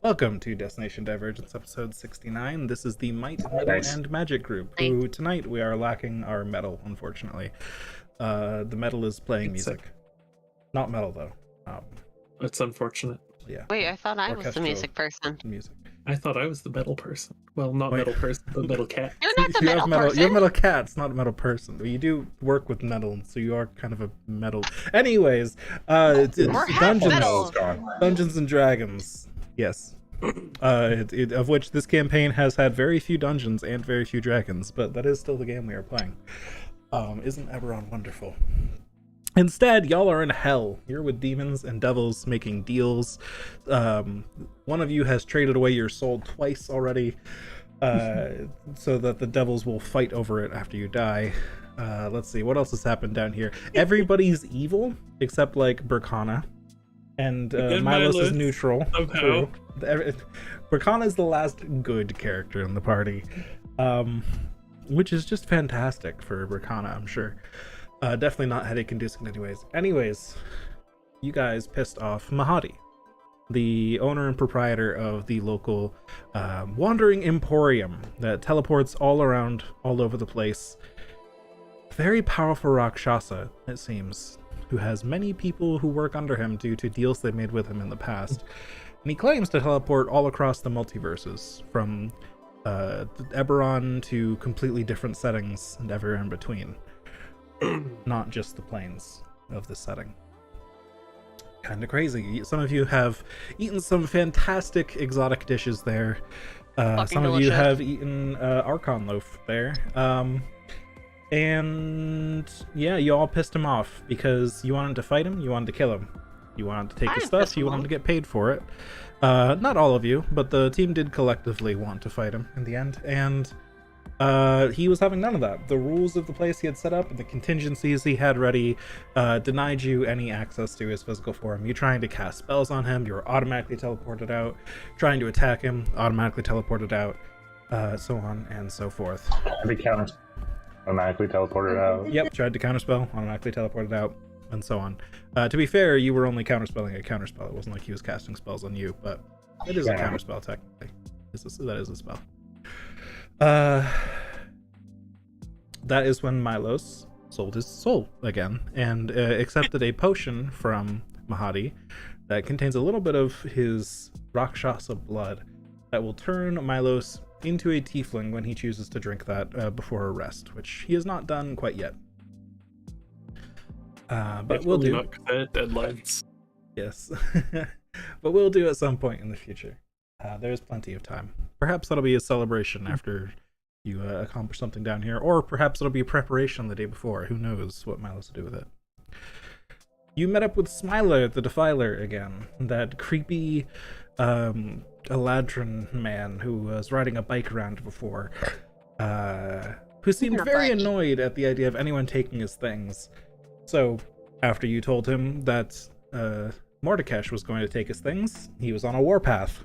Welcome to Destination Divergence, episode 69. This is the Might, Metal, Nice. and Magic group, who tonight we are lacking our metal, unfortunately. The metal is playing music. Not metal, though. It's unfortunate. Yeah. Wait, I thought I was the Orchestral music person. Music. I thought I was the metal person. Well, not Wait. metal person, but metal cat. You're not the You metal have metal, person. you have metal cats, not a metal person. You do work with metal, so you are kind of a metal. Anyways, it's half metal. Dungeons and Dragons. Yes. Of which this campaign has had very few dungeons and very few dragons, but that is still the game we are playing. Isn't Eberron wonderful? Instead, y'all are in hell. You're with demons and devils making deals. One of you has traded away your soul twice already, so that the devils will fight over it after you die. Let's see, what else has happened down here? Everybody's evil, except like Berkana. And Milos is neutral. Berkana is the last good character in the party, which is just fantastic for Berkana, I'm sure. Definitely not headache inducing anyways. You guys pissed off Mahadi, the owner and proprietor of the local wandering emporium that teleports all around, all over the place. Very powerful Rakshasa, it seems, who has many people who work under him due to deals they made with him in the past. And he claims to teleport all across the multiverses, from Eberron to completely different settings and everywhere in between. Not just the planes of this setting. Kind of crazy. Some of you have eaten some fantastic exotic dishes there. Some of you have eaten Archon loaf there. And yeah, you all pissed him off because you wanted to fight him, you wanted to kill him, you wanted to take his stuff, you wanted to get paid for it. Not all of you, but the team did collectively want to fight him in the end, and he was having none of that. The rules of the place he had set up and the contingencies he had ready denied you any access to his physical form. You trying to cast spells on him, you were automatically teleported out. Trying to attack him, automatically teleported out. So on and so forth. Automatically teleported out. Yep, tried to counterspell, automatically teleported out, and so on. To be fair, you were only counterspelling a counterspell. It wasn't like he was casting spells on you, but it is a counterspell technically. That is a spell. That is when Milos sold his soul again and accepted a potion from Mahadi that contains a little bit of his Rakshasa blood that will turn Milos into a tiefling when he chooses to drink that before a rest, which he has not done quite yet. But we'll do. Deadlines. Yes, but we'll do at some point in the future. There's plenty of time. Perhaps that'll be a celebration after you accomplish something down here, or perhaps it'll be a preparation the day before. Who knows what Milos will do with it. You met up with Smiler the Defiler again, that creepy Eladrin man who was riding a bike around before, who seemed very annoyed at the idea of anyone taking his things. So, after you told him that Mordekash was going to take his things, he was on a warpath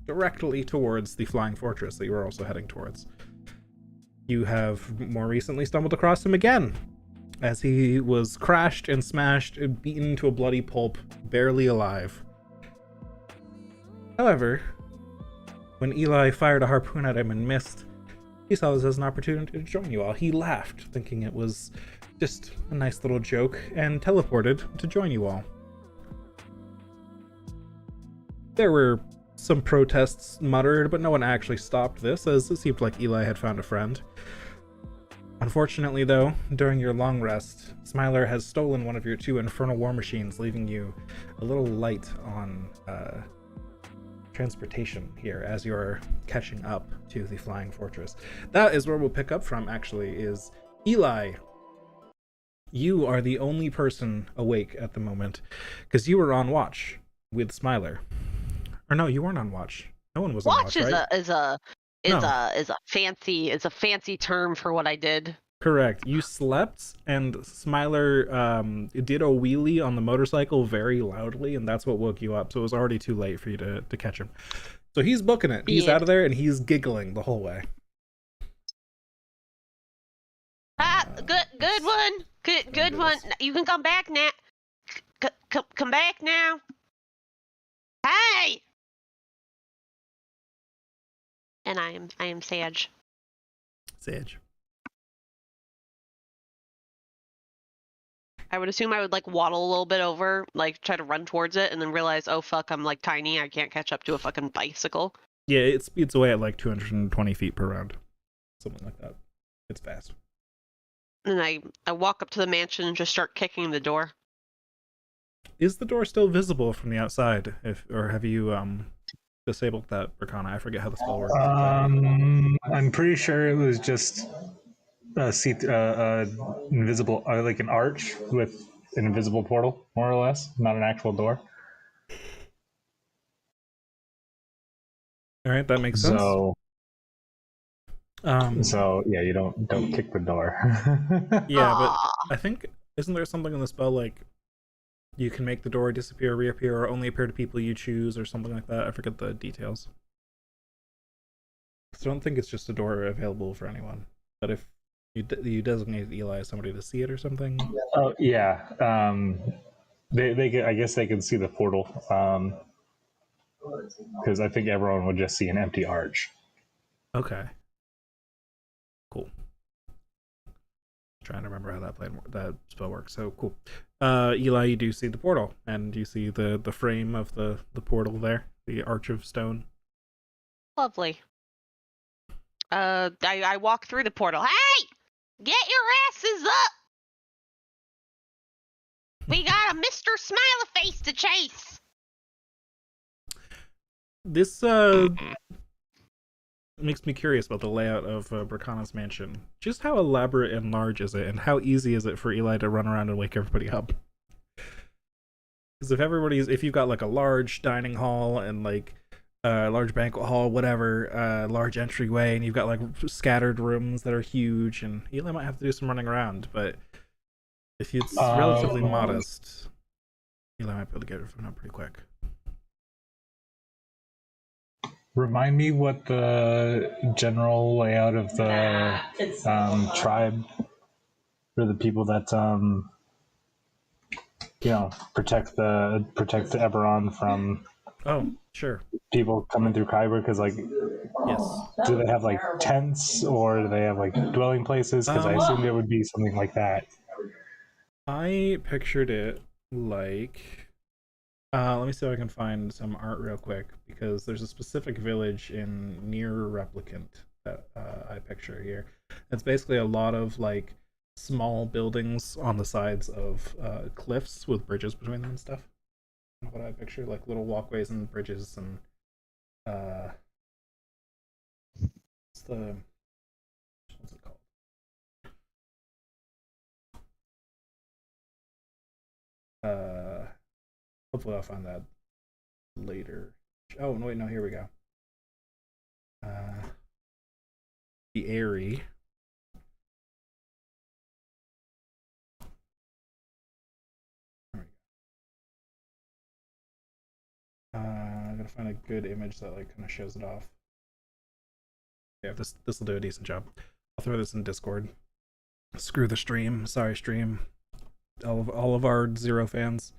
directly towards the flying fortress that you were also heading towards. You have more recently stumbled across him again, as he was crashed and smashed and beaten to a bloody pulp, barely alive. However, when Eli fired a harpoon at him and missed, he saw this as an opportunity to join you all. He laughed, thinking it was just a nice little joke, and teleported to join you all. There were some protests muttered, but no one actually stopped this, as it seemed like Eli had found a friend. Unfortunately, though, during your long rest, Smiler has stolen one of your two infernal war machines, leaving you a little light on transportation here as you're catching up to the flying fortress. That is where we'll pick up from, actually, is Eli. You are the only person awake at the moment, because you were on watch with Smiler. Or no, you weren't on watch. No one was on watch, right? is a fancy term for what I did. Correct. You slept, and Smiler did a wheelie on the motorcycle very loudly, and that's what woke you up. So it was already too late for you to catch him. So he's booking it. He's out of there, and he's giggling the whole way. Good one. Good one. You can come back now. Come back now. Hey! And I am Sage. Sage. I would assume I would like waddle a little bit over, like try to run towards it, and then realize, oh fuck, I'm like tiny. I can't catch up to a fucking bicycle. Yeah, it speeds away at like 220 feet per round, something like that. It's fast. And I walk up to the mansion and just start kicking the door. Is the door still visible from the outside? Or have you disabled that, Bracana? I forget how the spell works. I'm pretty sure it was just invisible, like an arch with an invisible portal, more or less, not an actual door. All right, that makes sense. So yeah, you don't kick the door. Yeah, but I think isn't there something in the spell like you can make the door disappear, reappear, or only appear to people you choose, or something like that? I forget the details. So I don't think it's just a door available for anyone. But if you designate Eli as somebody to see it or something. Oh yeah, they can, I guess they can see the portal, because I think everyone would just see an empty arch. Okay. Cool. Trying to remember how that spell works. So cool. Eli, you do see the portal, and you see the frame of the portal there, the arch of stone. Lovely. I walk through the portal. Hey! Get your asses up! We got a Mr. Smiley-Face to chase! This makes me curious about the layout of Bracana's mansion. Just how elaborate and large is it, and how easy is it for Eli to run around and wake everybody up? Because if you've got like a large dining hall and like large banquet hall, whatever, large entryway, and you've got like scattered rooms that are huge, and Eli might have to do some running around. But if it's relatively modest, Eli might be able to get everything up pretty quick. Remind me what the general layout of the tribe, or the people that protect the Eberron from. Oh, sure. People coming through Kyber, because like, yes, do they have like tents, or do they have like dwelling places? Because I assumed it would be something like that. I pictured it like, let me see if I can find some art real quick, because there's a specific village in near Replicant that I picture here. It's basically a lot of like small buildings on the sides of cliffs with bridges between them and stuff. What I picture, like little walkways and bridges, and what's it called? Hopefully I'll find that later. Oh no, wait, no, here we go. The Airy. I'm gonna find a good image that like kind of shows it off. Yeah, this will do a decent job. I'll throw this in Discord. Screw the stream. Sorry, stream. All of our Zero fans.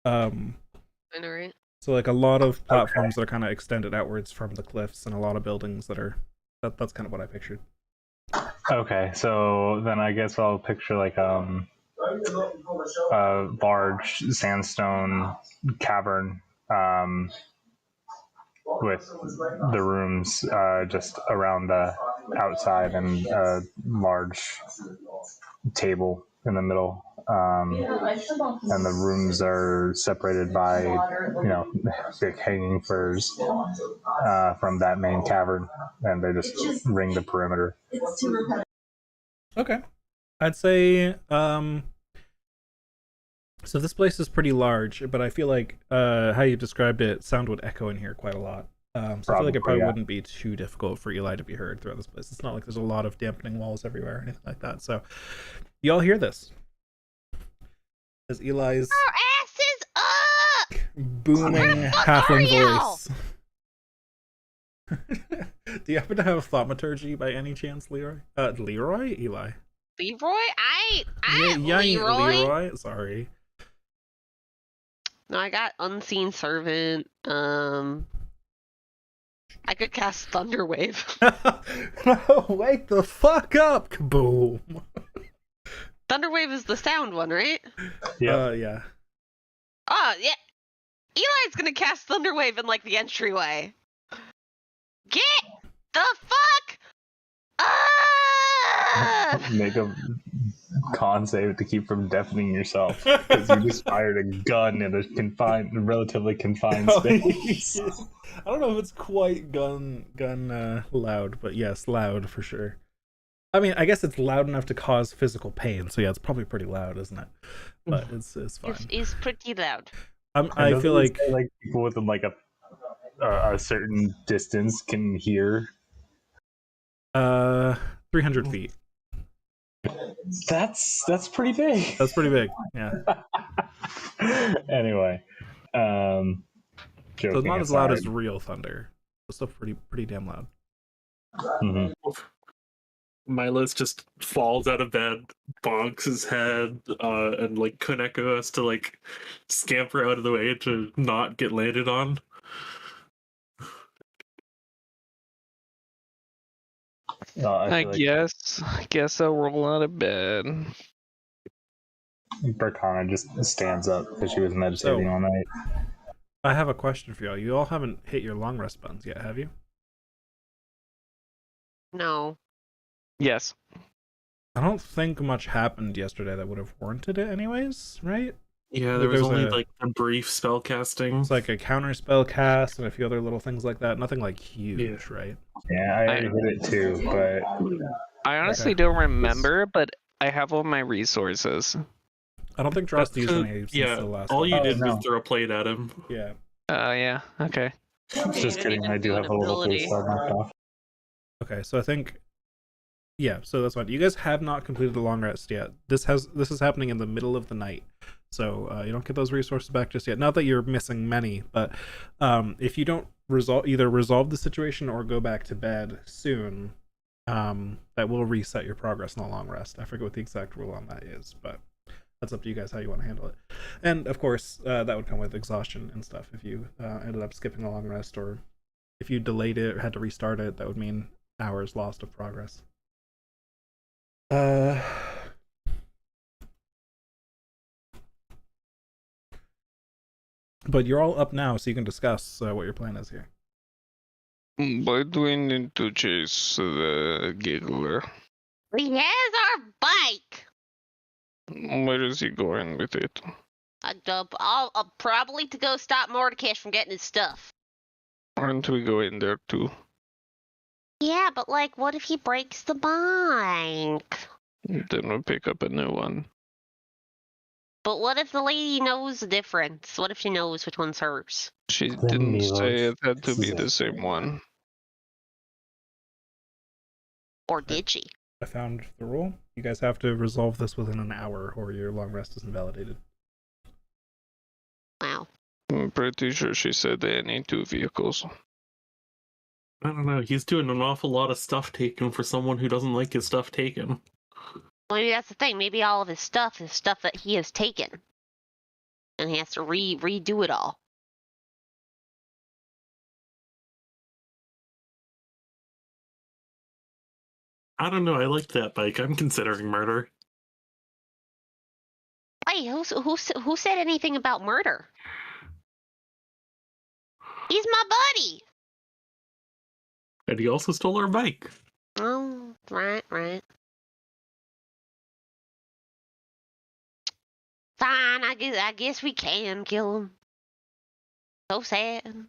I know, right? So like a lot of platforms that are kind of extended outwards from the cliffs, and a lot of buildings that are. That's kind of what I pictured. Okay, so then I guess I'll picture like a large sandstone cavern, with the rooms just around the outside, and a large table in the middle, and the rooms are separated by big hanging furs from that main cavern, and they just ring the perimeter. Okay, I'd say so this place is pretty large, but I feel like how you described it, sound would echo in here quite a lot. So I feel like it probably wouldn't be too difficult for Eli to be heard throughout this place. It's not like there's a lot of dampening walls everywhere or anything like that. So you all hear this as Eli's our asses up! booming halfling voice. Do you happen to have thaumaturgy by any chance, Leroy? Leroy? Eli? Leroy? I am Leroy. Leroy? Sorry. No, I got Unseen Servant. I could cast Thunderwave. No, wake the fuck up, kaboom. Thunderwave is the sound one, right? Yeah. Yeah. Oh, yeah. Eli's gonna cast Thunderwave in, like, the entryway. Get the fuck up! Make a con save to keep from deafening yourself because you just fired a gun in a relatively confined space. I don't know if it's quite gun loud, but yes, loud for sure. I mean, I guess it's loud enough to cause physical pain, so yeah, it's probably pretty loud, isn't it? But it's fine. It's pretty loud. I feel like people within like a certain distance can hear. 300 feet. That's pretty big. That's pretty big. Yeah. Anyway, So it's not as loud as aside. real thunder. It's still pretty damn loud. Mhm. Milos just falls out of bed, bonks his head, and like Koneko has to like scamper out of the way to not get landed on. I feel like guess I'll roll out of bed. Berkana just stands up because she was meditating So- all night. I have a question for y'all. You all haven't hit your long rest buttons yet, have you? No. Yes. I don't think much happened yesterday that would have warranted it anyways, right? Yeah, there was There's only a- like a brief spell casting. It's like a counter spell cast and a few other little things like that. Nothing like huge, Yeah. right? Yeah, I already hit it too, but I honestly Okay. don't remember, but I have all my resources. I don't think Drost used any since yeah, the last all one. you Oh, did no. was throw a plate at him. Yeah. Yeah, okay. just didn't kidding. even I do do have an a level 3 ability. spell knocked off. Okay, so I think yeah, so that's fine. You guys have not completed the long rest yet. This is happening in the middle of the night. So you don't get those resources back just yet. Not that you're missing many, but if you don't resolve the situation or go back to bed soon, that will reset your progress in the long rest. I forget what the exact rule on that is, but that's up to you guys how you want to handle it. And of course, that would come with exhaustion and stuff if you ended up skipping a long rest, or if you delayed it or had to restart it, that would mean hours lost of progress. But you're all up now, so you can discuss what your plan is here. Why do we need to chase the giggler? He has our bike. Where is he going with it? I'll probably to go stop Mordecai from getting his stuff. Aren't we going there too? Yeah, but like, what if he breaks the bike? Then we'll pick up a new one. But what if the lady knows the difference? What if she knows which one's hers? She Then didn't Milos, say it had to this be is the it. same one. Or did she? I found the rule. You guys have to resolve this within an hour, or your long rest is invalidated. Wow. I'm pretty sure she said any 2 vehicles. I don't know. He's doing an awful lot of stuff taken for someone who doesn't like his stuff taken. Well, maybe that's the thing. Maybe all of his stuff is stuff that he has taken, and he has to redo it all. I don't know. I like that bike. I'm considering murder. Hey, who said anything about murder? He's my buddy. And he also stole our bike. Oh, right. Fine, I guess we can kill him. So sad.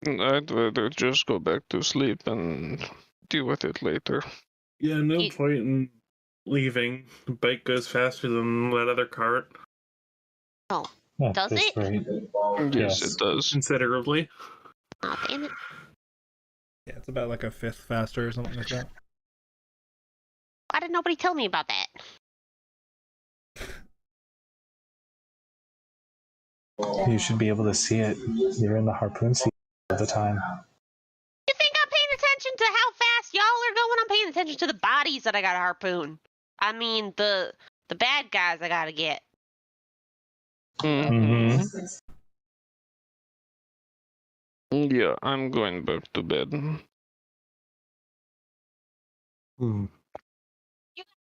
I'd rather just go back to sleep and deal with it later. Yeah, no You- point in leaving. The bike goes faster than that other cart. At Does this it? rate, Yes, Yes. it does. Considerably. Oh, damn it. Yeah, it's about like a fifth faster or something like that. Why did nobody tell me about that? you should be able to see it. You're in the harpoon seat all the time. You think I'm paying attention to how fast y'all are going? I'm paying attention to the bodies that I gotta harpoon. I mean, the bad guys I gotta get. Mm-hmm. Yeah, I'm going back to bed.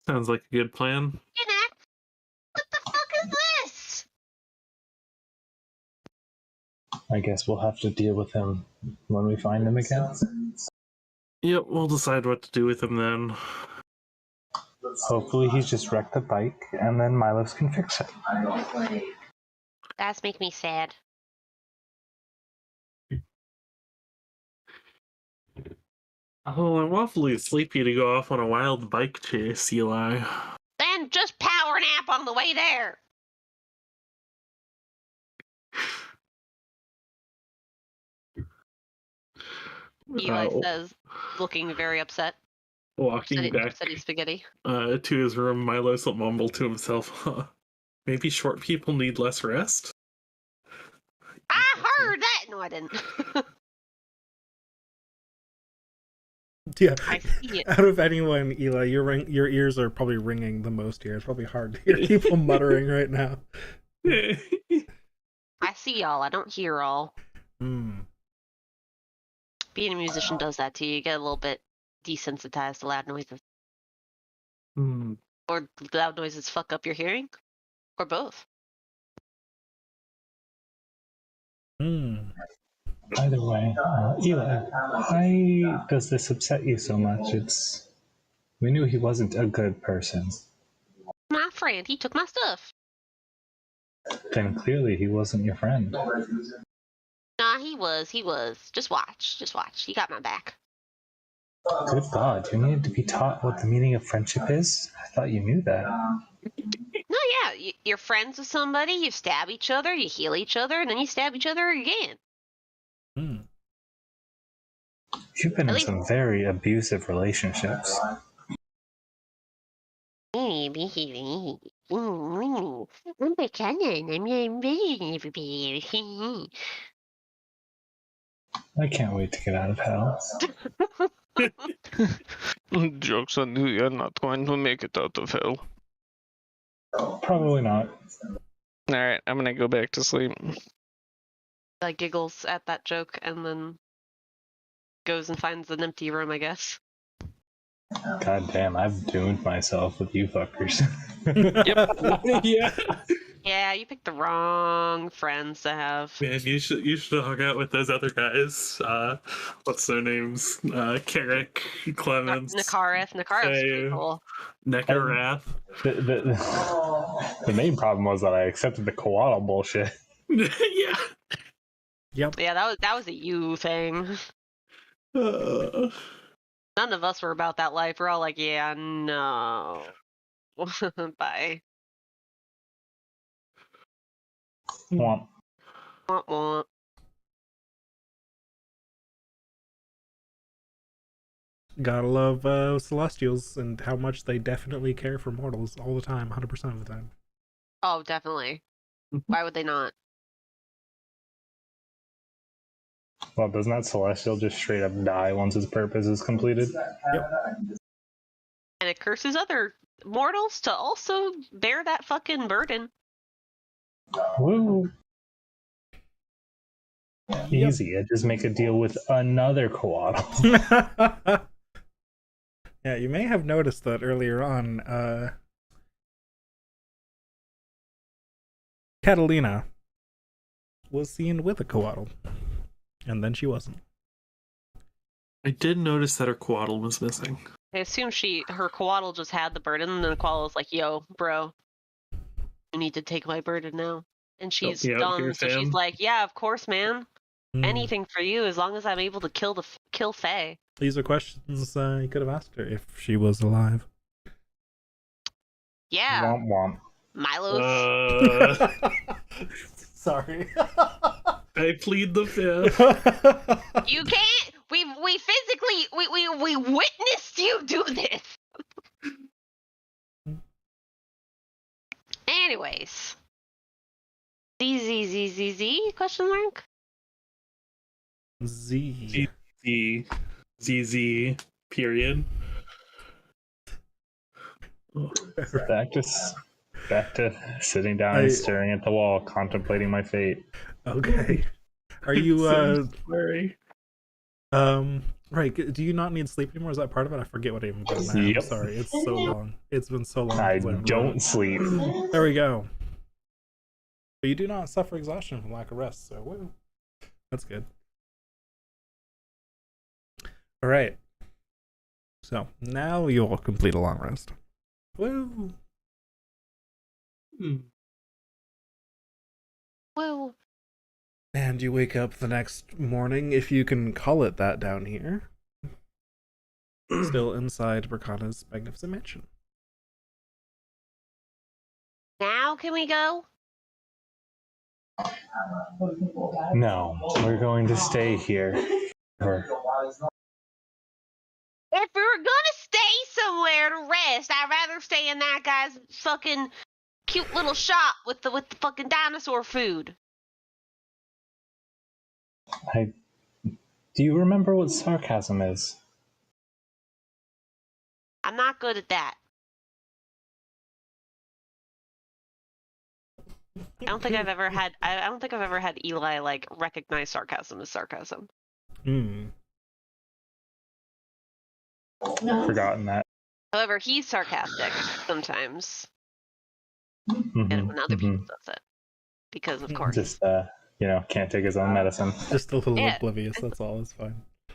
Sounds like a good plan. What the fuck is this? I guess we'll have to deal with him when we find him again. Yep, we'll decide what to do with him then. Hopefully he's just wrecked the bike, and then Milos can fix it. That's make me sad. Oh, I'm awfully sleepy to go off on a wild bike chase, Eli. Then just power nap on the way there. Eli says, looking very upset. Walking back City spaghetti. to his room, Milos will mumble to himself, huh? Maybe short people need less rest? I heard that! No, I didn't. Yeah. I see it. Out of anyone, Eli, your ears are probably ringing the most here. It's probably hard to hear people muttering right now. I see y'all. I don't hear all. Mm. Being a musician does that to you. You get a little bit desensitized to loud noises. Or loud noises fuck up your hearing. Or both. Either way, Eli, why does this upset you so much? We knew he wasn't a good person. My friend, he took my stuff. Then clearly he wasn't your friend. Nah, he was. Just watch. He got my back. Good God, you needed to be taught what the meaning of friendship is? I thought you knew that. No, yeah, you're friends with somebody, you stab each other, you heal each other, and then you stab each other again. You've been in some very abusive relationships. I can't wait to get out of hell. Joke's on you, you're not going to make it out of hell. Probably not. Alright, I'm gonna go back to sleep. Like giggles at that joke and then goes and finds an empty room, I guess. God damn, I've doomed myself with you fuckers. Yeah. Yeah, you picked the wrong friends to have. Man, you should hung out with those other guys. What's their names? Carrick, Clemens, Nakareth is pretty cool. Nekarath. The main problem was that I accepted the koala bullshit. Yeah. Yep. Yeah, that was a you thing. None of us were about that life. We're all like, yeah, no. Bye. Womp. Womp womp. Gotta love Celestials and how much they definitely care for mortals all the time, 100% of the time. Oh, definitely. Why would they not? Well, doesn't that celestial just straight up die once its purpose is completed? Yep. And it curses other mortals to also bear that fucking burden. Woo! Easy. I just make a deal with another koala. Yeah, you may have noticed that earlier on, Catalina was seen with a koala, and then she wasn't. I did notice that her quaddle was missing. I assume her koala just had the burden, and then the koala was like, yo, bro, you need to take my burden now. And she's dumb, so she's like, yeah, of course, man. Anything for you, as long as I'm able to kill Faye. These are questions you could have asked her if she was alive. Yeah. Womp womp. Milos. Sorry. I plead the fifth. You can't. We physically we witnessed you do this. Anyways. Z question mark? Z. ZZ period. Back to sitting down and staring at the wall, contemplating my fate. Okay. Are you Sorry. Right. Do you not need sleep anymore? Is that part of it? I forget what I even did. Yep. I'm sorry. It's so long. It's been so long. I since I've don't sleep. There we go. But you do not suffer exhaustion from lack of rest, so woo. That's good. All right. So now you will complete a long rest. Woo. Woo. And you wake up the next morning, if you can call it that down here, still inside Berkana's magnificent mansion. Now can we go? No, we're going to stay here. If we were gonna stay somewhere to rest, I'd rather stay in that guy's fucking cute little shop with the fucking dinosaur food. Do you remember what sarcasm is? I'm not good at that. I don't think I've ever had Eli like recognize sarcasm as sarcasm. Forgotten that. However, he's sarcastic sometimes, Mm-hmm, and when other people does it, because of course. Just can't take his own medicine. Just a little oblivious. That's all. It's fine. A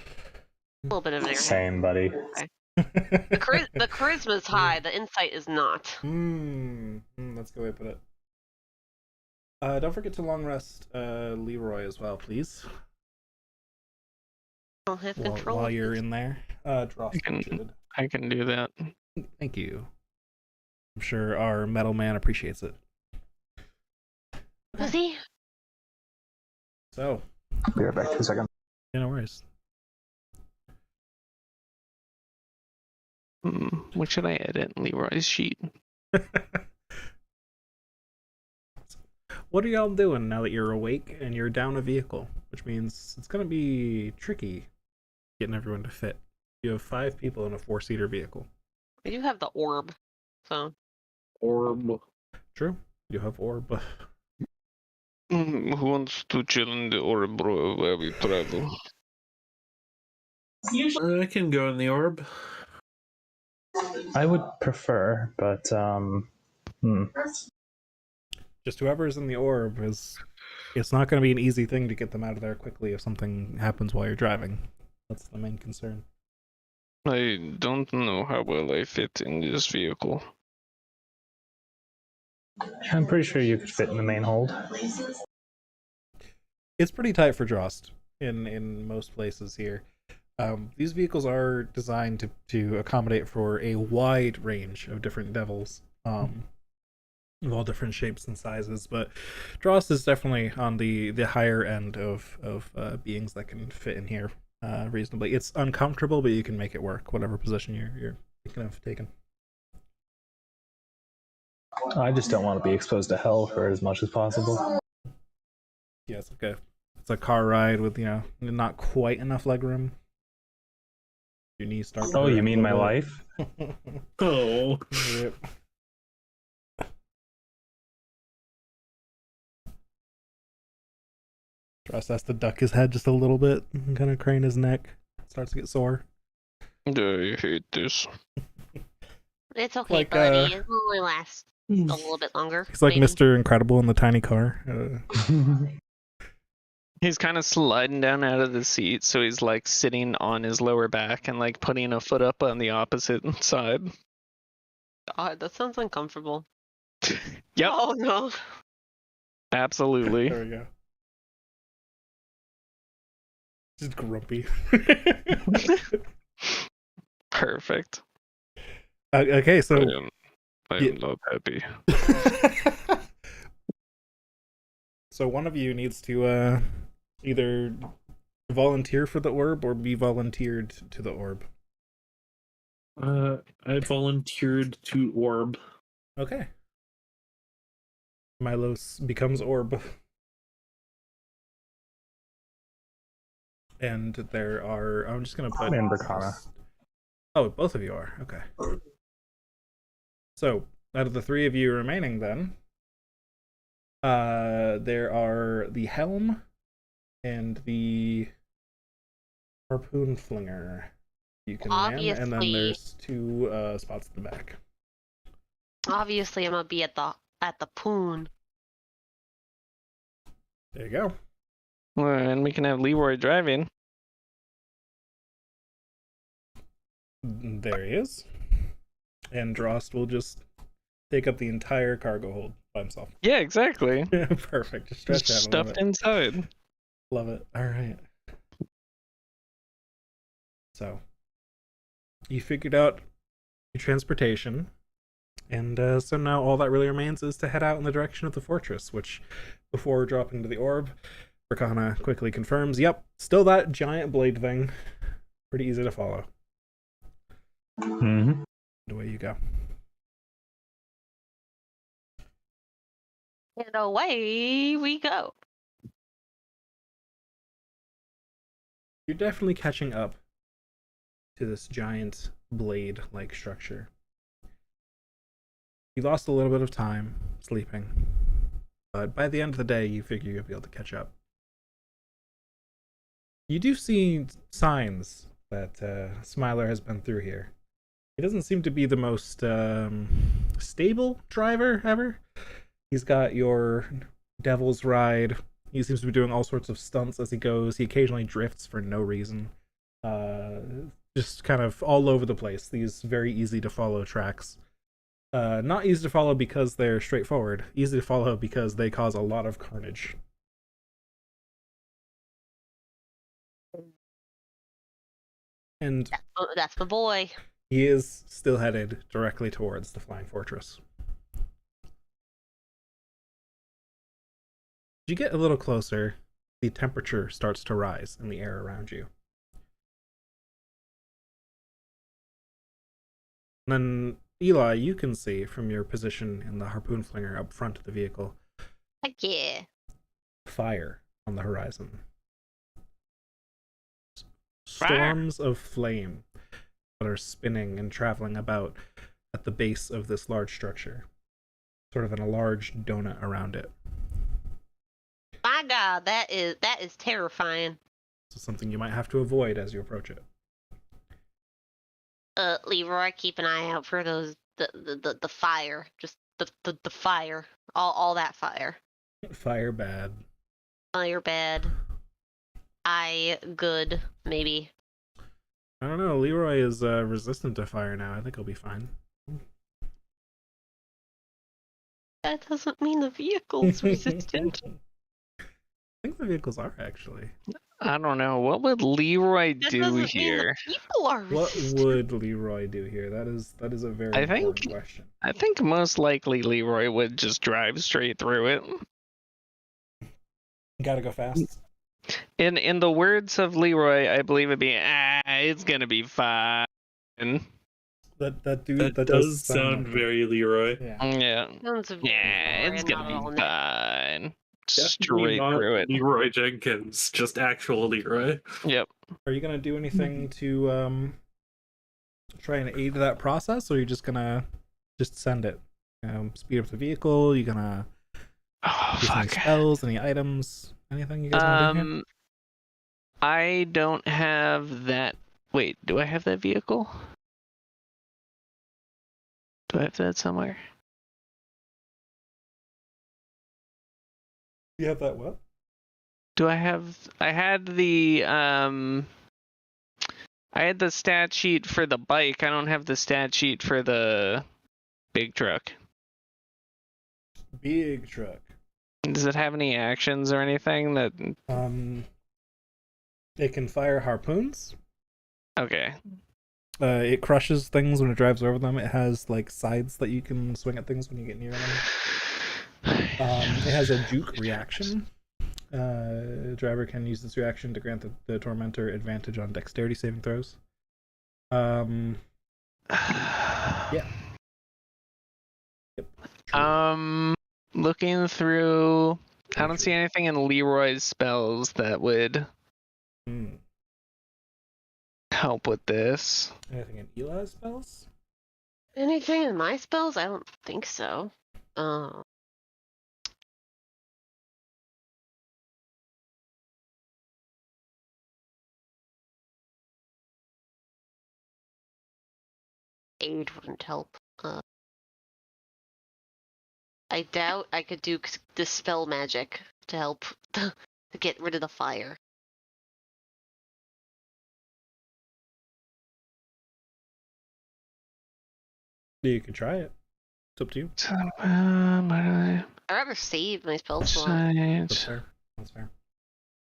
little bit of an airhead. Same, buddy. Okay. The charisma is high. The insight is not. That's a good way to put it. Don't forget to long rest Leroy as well, please. I'll have control. While you're in there. I can do that. Thank you. I'm sure our metal man appreciates it. Does he? So. I'll be right back. 2 seconds. Yeah, no worries. What should I edit in Leroy's sheet? What are y'all doing now that you're awake and you're down a vehicle? Which means it's going to be tricky getting everyone to fit. You have 5 people in a 4-seater vehicle. I do have the orb, so. Orb. True. You have orb. Who wants to chill in the orb where we travel? I can go in the orb. I would prefer, but Just whoever's in the orb is. It's not going to be an easy thing to get them out of there quickly if something happens while you're driving. That's the main concern. I don't know how well I fit in this vehicle. I'm pretty sure you could fit in the main hold. It's pretty tight for Drost in most places here. These vehicles are designed to accommodate for a wide range of different devils, of all different shapes and sizes. But Drost is definitely on the higher end of beings that can fit in here reasonably. It's uncomfortable, but you can make it work, whatever position you're thinking of taking. I just don't want to be exposed to hell for as much as possible. Yeah, it's a car ride with not quite enough legroom. Your knees start. Oh, you mean my life? Oh. Yep. Trust has to duck his head just a little bit and kind of crane his neck. Starts to get sore. I hate this. It's okay, buddy. It will only last a little bit longer. He's like maybe. Mr. Incredible in the tiny car. He's kind of sliding down out of the seat, so he's like sitting on his lower back and like putting a foot up on the opposite side. God, that sounds uncomfortable. Yep. Oh no. Absolutely. There we go. Just grumpy. Perfect. Okay, so I am not happy. So one of you needs to either volunteer for the orb or be volunteered to the orb. I volunteered to orb. Okay. Milos becomes orb. And there are... I'm just going to put... I'm in Berkana. Oh, both of you are. Okay. So, out of the 3 of you remaining then, there are the helm and the Harpoon flinger. You can Obviously, man, and then there's 2 spots in the back. Obviously, I'm gonna be at the poon. There you go. Well, and we can have Leroy driving. There he is. And Drost will just take up the entire cargo hold by himself. Yeah, exactly. Perfect. Just stretch out. Stuffed inside. Love it. All right. So, you figured out your transportation, and so now all that really remains is to head out in the direction of the fortress, which, before dropping to the orb, Rakana quickly confirms, yep, still that giant blade thing. Pretty easy to follow. Mm-hmm. Away you go. And away we go. You're definitely catching up to this giant blade-like structure. You lost a little bit of time sleeping, but by the end of the day, you figure you'll be able to catch up. You do see signs that Smiler has been through here. He doesn't seem to be the most stable driver ever. He's got your Devil's Ride. He seems to be doing all sorts of stunts as he goes. He occasionally drifts for no reason. Just kind of all over the place. These very easy to follow tracks. Not easy to follow because they're straightforward. Easy to follow because they cause a lot of carnage. And that's my boy. He is still headed directly towards the Flying Fortress. As you get a little closer, the temperature starts to rise in the air around you. And then, Eli, you can see from your position in the harpoon flinger up front of the vehicle. Heck yeah. Fire on the horizon. Storms of flame that are spinning and traveling about at the base of this large structure, sort of in a large donut around it. My God, that is terrifying. So something you might have to avoid as you approach it. Leroy, keep an eye out for those the fire, just the fire, all that fire. Fire bad. Fire bad. I good maybe. I don't know. Leroy is resistant to fire now. I think he'll be fine. That doesn't mean the vehicle's resistant. I think the vehicles are actually. I don't know. What would Leroy do here? People are resistant. What would Leroy do here? That is a very important question. I think most likely Leroy would just drive straight through it. Gotta go fast. In the words of Leroy, I believe it'd be it's gonna be fine. That does sound very Leroy. Yeah. Sounds It's gonna be fine. Straight Not through it. Leroy Jenkins, just actual Leroy. Yep. Are you gonna do anything to try and aid that process, or are you just gonna send it? Speed up the vehicle. You gonna use any spells, any items, anything you guys want to do here? I don't have that. Wait, do I have that vehicle? Do I have that somewhere? You have that what? Do I have? I had the stat sheet for the bike. I don't have the stat sheet for the big truck. Big truck. Does it have any actions or anything that? It can fire harpoons. Okay. It crushes things when it drives over them. It has like sides that you can swing at things when you get near them. It has a juke reaction. Driver can use this reaction to grant the tormentor advantage on dexterity saving throws. Yeah. Yep. Looking through, I don't see anything in Leroy's spells that would help with this. Anything in Eli's spells? Anything in my spells? I don't think so. aid wouldn't help. I doubt I could do dispel magic to help to get rid of the fire. You can try it. It's up to you. I'd rather save my spell slot. That's fair. That's fair.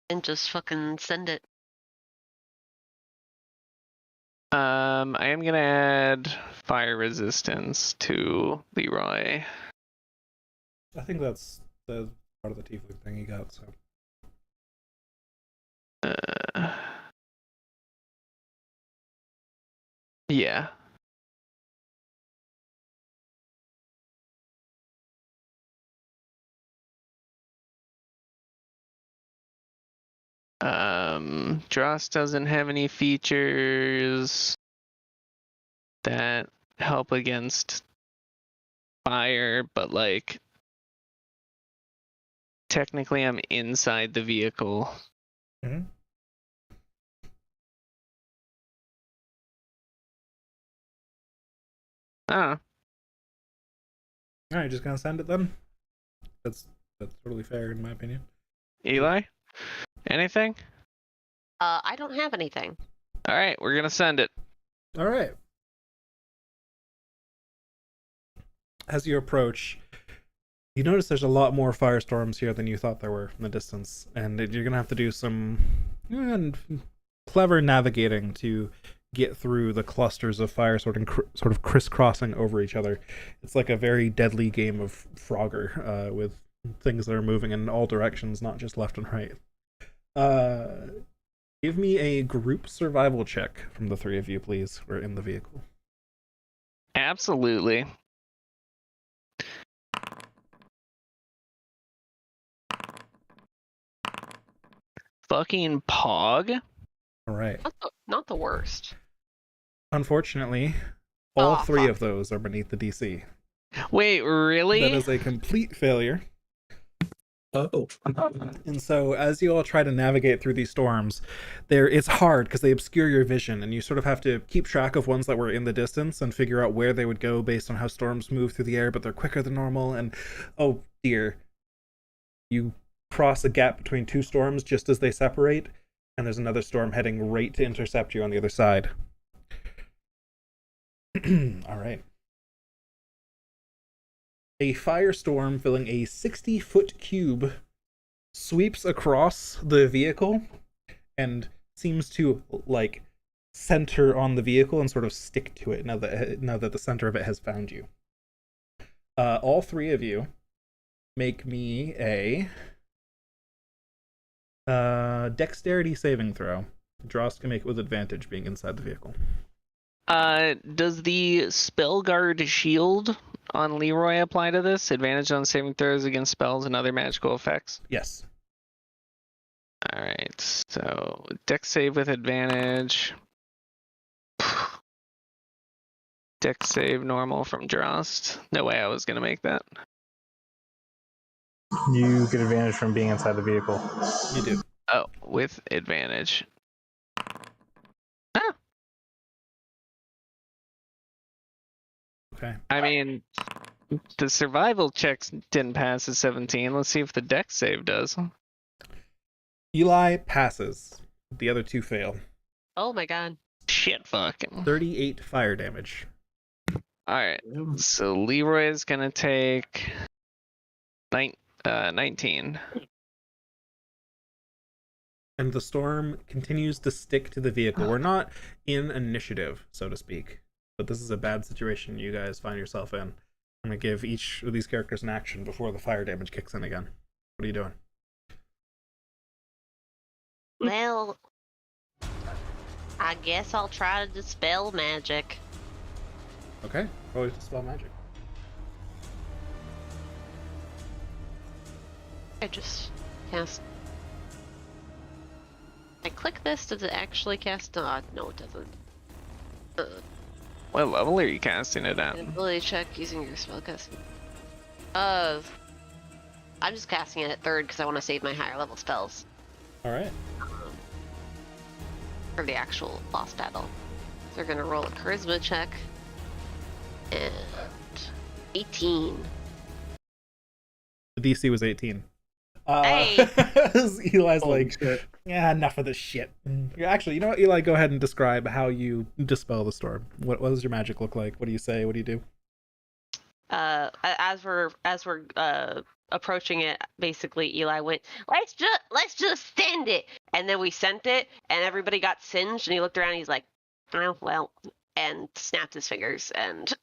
And just fucking send it. I am gonna add fire resistance to Leroy. I think that's the part of the tiefling thing you got, so. Yeah. Dross doesn't have any features that help against fire, but like technically I'm inside the vehicle. Mm-hmm. Ah. Alright, just gonna send it then? That's totally fair in my opinion. Eli? Anything? I don't have anything. Alright, we're gonna send it. Alright. As you approach, you notice there's a lot more firestorms here than you thought there were in the distance, and you're gonna have to do some clever navigating to get through the clusters of fire sort of crisscrossing over each other. It's like a very deadly game of Frogger, with things that are moving in all directions, not just left and right. Give me a group survival check from the three of you, please. We're in the vehicle. Absolutely. Fucking Pog. All right. Not the worst. Unfortunately, all three fuck. of those are beneath the DC. Wait, really? That is a complete failure. Oh. And so as you all try to navigate through these storms, it's hard because they obscure your vision, and you sort of have to keep track of ones that were in the distance and figure out where they would go based on how storms move through the air, but they're quicker than normal. And oh dear, you cross a gap between two storms just as they separate, and there's another storm heading right to intercept you on the other side. All right. A firestorm filling a 60-foot cube sweeps across the vehicle and seems to like center on the vehicle and sort of stick to it now that the center of it has found you. All three of you make me a dexterity saving throw. Dross can make it with advantage being inside the vehicle. Does the spell guard shield on Leroy apply to this? Advantage on saving throws against spells and other magical effects? Yes. Alright, so dex save with advantage. Dex save normal from Drost. No way I was gonna make that. You get advantage from being inside the vehicle. You do. Oh, with advantage. Ah. Okay. I mean, the survival checks didn't pass at 17. Let's see if the dex save does. Eli passes. The other two fail. Oh my god. Shit fucking. 38 fire damage. Alright, so Leroy is gonna take 19. And the storm continues to stick to the vehicle. We're not in initiative, so to speak. But this is a bad situation you guys find yourself in. I'm going to give each of these characters an action before the fire damage kicks in again. What are you doing? Well, I guess I'll try to dispel magic. Okay, always dispel magic. I just cast. I click this, does it actually cast? No, it doesn't. What level are you casting it at? Ability check using your spellcasting. I'm just casting it at 3rd because I want to save my higher level spells. Alright. For the actual boss battle. So we're gonna roll a charisma check. And 18. The DC was 18. Hey! Eli's Holy like, shit. yeah, enough of this shit. Actually, you know what, Eli? Go ahead and describe how you dispel the storm. What does your magic look like? What do you say? What do you do? As we're approaching it, basically Eli went, let's just send it, and then we sent it, and everybody got singed, and he looked around, and he's like, oh well, and snapped his fingers and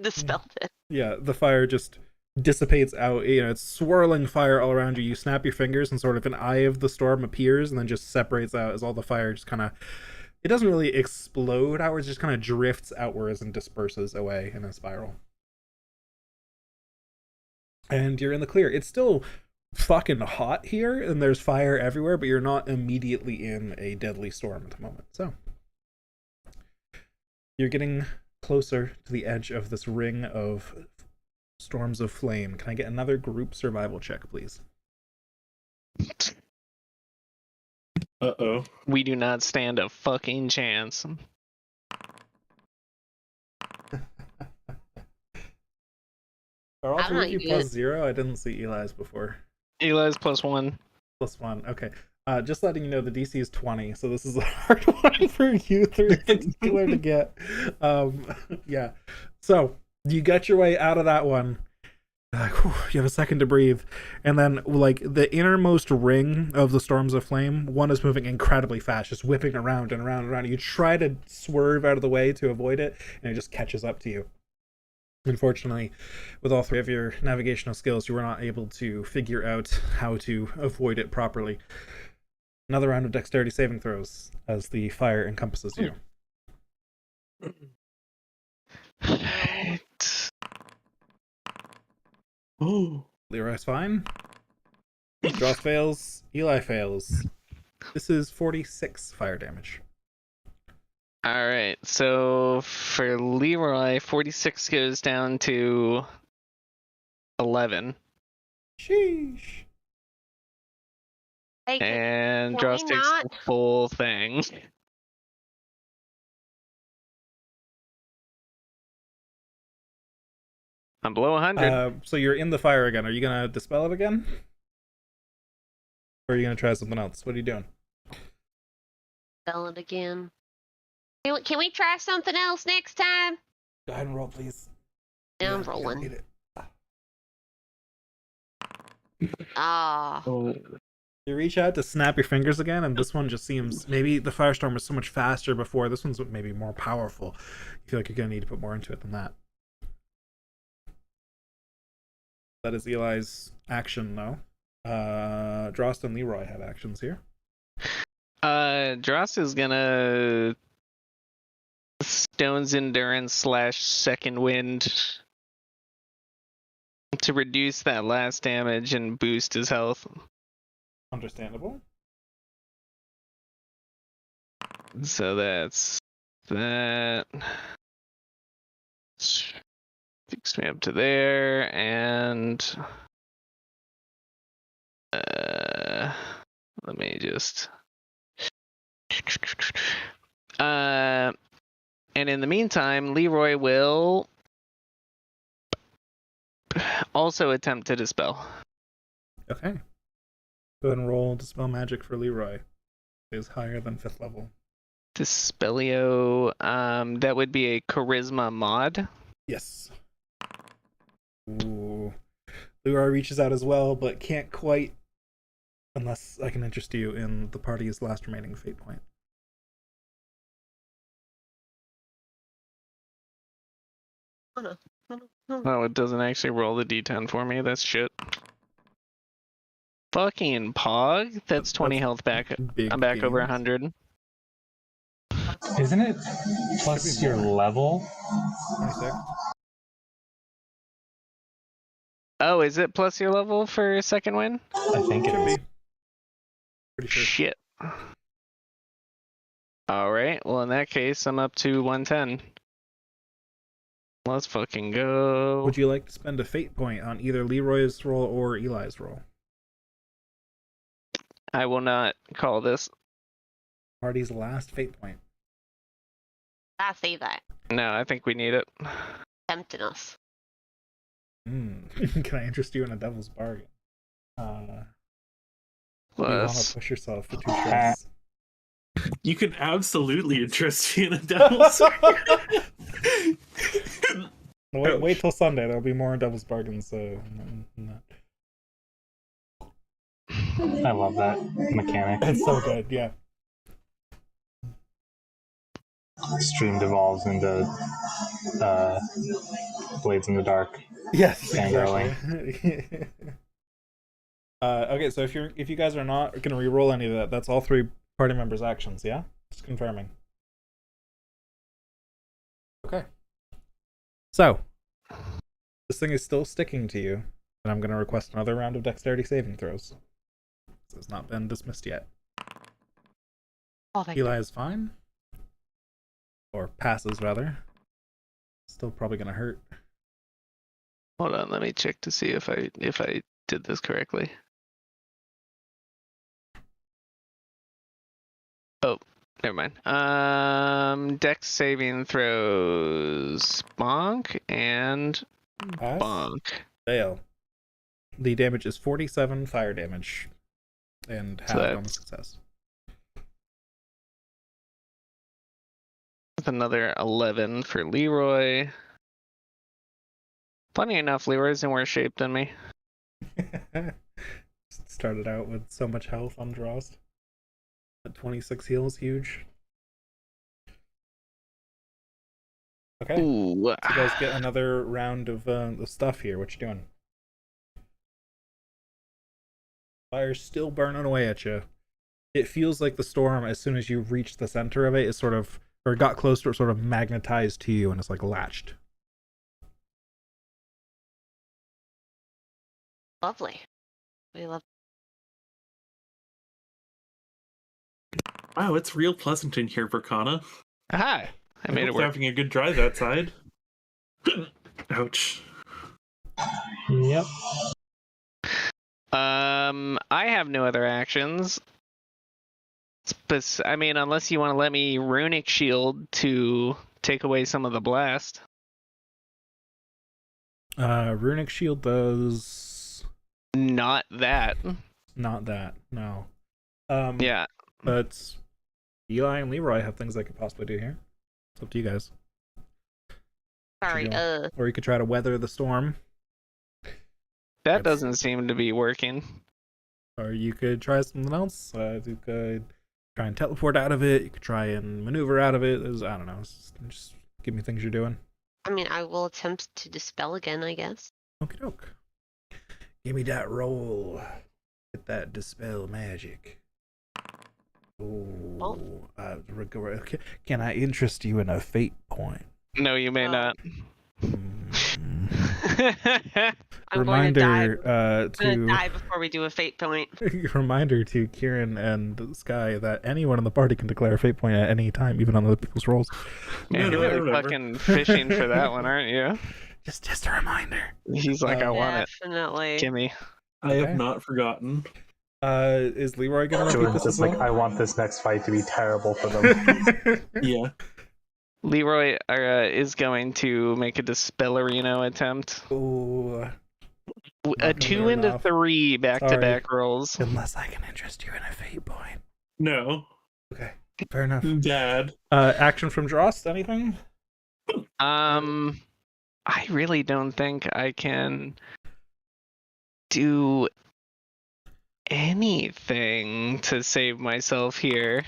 dispelled it. Yeah, the fire just dissipates out. You know, it's swirling fire all around you. You snap your fingers, and sort of an eye of the storm appears, and then just separates out as all the fire just kind of. It doesn't really explode outwards; just kind of drifts outwards and disperses away in a spiral. And you're in the clear. It's still fucking hot here, and there's fire everywhere, but you're not immediately in a deadly storm at the moment. So you're getting closer to the edge of this ring of storms of flame. Can I get another group survival check, please? Uh-oh. We do not stand a fucking chance. Are all three of you plus 0? I didn't see Eli's before. Eli's +1. +1, okay. Just letting you know, the DC is 20, so this is a hard one for you three in particular to get. Yeah. So, you get your way out of that one. You're like, whew, you have a second to breathe. And then, like, the innermost ring of the storms of flame, one is moving incredibly fast, just whipping around and around and around. You try to swerve out of the way to avoid it, and it just catches up to you. Unfortunately, with all three of your navigational skills, you were not able to figure out how to avoid it properly. Another round of dexterity saving throws as the fire encompasses you. Oh. Leroy's fine. Dross fails. Eli fails. This is 46 fire damage. Alright, so for Leroy, 46 goes down to 11. Sheesh. Hey, And can Dross we takes not? the full thing. I'm below 100. So you're in the fire again. Are you going to dispel it again? Or are you going to try something else? What are you doing? Dispel it again. Can we try something else next time? Go ahead and roll, please. Yeah, I'm rolling. Ah. Oh. You reach out to snap your fingers again, and this one just seems... Maybe the firestorm was so much faster before. This one's maybe more powerful. You feel like you're going to need to put more into it than that. That is Eli's action, though. Drost and Leroy have actions here. Dross is gonna Stone's Endurance / Second Wind to reduce that last damage and boost his health. Understandable. So that's that. Takes me up to there, and let me just and in the meantime, Leroy will also attempt to dispel. Okay. Go ahead and roll Dispel Magic for Leroy. It is higher than 5th level. Dispelio, that would be a Charisma mod. Yes. Ooh. Leroy reaches out as well, but can't quite, unless I can interest you in the party's last remaining fate point. Oh, it doesn't actually roll the d10 for me. That's shit. Fucking pog. That's 20 health back. I'm back over 100. Isn't it plus your level? 26. Oh, is it plus your level for second win? I think it is. Pretty sure. Shit. Alright, well in that case, I'm up to 110. Let's fucking go. Would you like to spend a fate point on either Leroy's roll or Eli's roll? I will not call this. Party's last fate point. I see that. No, I think we need it. To tempting us. Can I interest you in a devil's bargain? Do you want to push yourself for 2 stress? You can absolutely interest me in a devil's bargain. Wait till Sunday. There'll be more devil's bargains. I love that mechanic. It's so good, yeah. Stream devolves into Blades in the Dark. Yes, exactly. Okay, so if you guys are not gonna re-roll any of that, that's all 3 party members' actions, yeah? Just confirming. Okay. So this thing is still sticking to you, and I'm gonna request another round of dexterity saving throws. So it's not been dismissed yet. Oh, Eli is fine. Or passes, rather. Still probably gonna hurt. Hold on, let me check to see if I did this correctly. Oh, never mind. Dex saving throws bonk and Pass. bonk. Fail. The damage is 47 fire damage, and half on the success. With another 11 for Leroy. Funny enough, Leroy's in worse shape than me. Started out with so much health on draws. At 26 heals, huge. Okay. Ooh. So you guys get another round of stuff here. What you doing? Fire's still burning away at you. It feels like the storm, as soon as you reach the center of it, is sort of, or got close to it, sort of magnetized to you and it's like latched. Lovely. We love. Wow, it's real pleasant in here, Verkana. Hi. I made it work. Having a good drive outside. Ouch. Yep. I have no other actions. I mean, unless you want to let me runic shield to take away some of the blast. Runic shield does not that. Not that, no. Yeah. But Eli and Leroy have things they could possibly do here. It's up to you guys. Sorry, Or you could try to weather the storm. That doesn't seem to be working. Or you could try something else. You could try and teleport out of it. You could try and maneuver out of it. I don't know. Just give me things you're doing. I mean, I will attempt to dispel again, I guess. Okie doke. Give me that roll. Get that dispel magic. Oh. Can I interest you in a fate point? No, you may not. Reminder I'm gonna die before we do a fate point. Reminder to Kieran and Sky that anyone in the party can declare a fate point at any time, even on other people's rolls. Man, you're really fucking fishing for that one, aren't you? Just a reminder. He's like, I want it. Definitely. Gimme. I have not forgotten. Is Leroy gonna repeat this as well? Like, I want this next fight to be terrible for them. Yeah. Leroy is going to make a Dispellerino attempt. Ooh. A 2 into 3 back-to-back rolls. Unless I can interest you in a fate point. No. Okay, fair enough. Dad. Action from Drost, anything? I really don't think I can do anything to save myself here.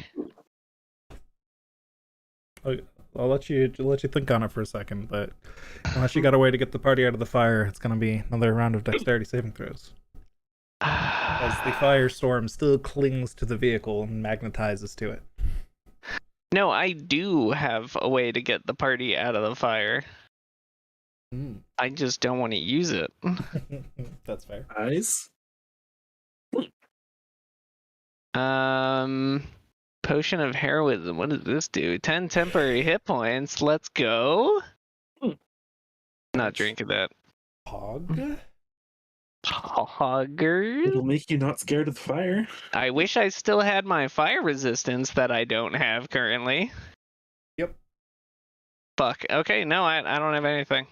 I'll let you think on it for a second, but unless you got a way to get the party out of the fire, it's gonna be another round of dexterity saving throws. As the firestorm still clings to the vehicle and magnetizes to it. No, I do have a way to get the party out of the fire. I just don't want to use it. That's fair. Nice. Potion of heroism. What does this do? 10 temporary hit points. Let's go. Not drinking that. Pog? Poggers? It'll make you not scared of the fire. I wish I still had my fire resistance that I don't have currently. Yep. Fuck. Okay, no, I don't have anything.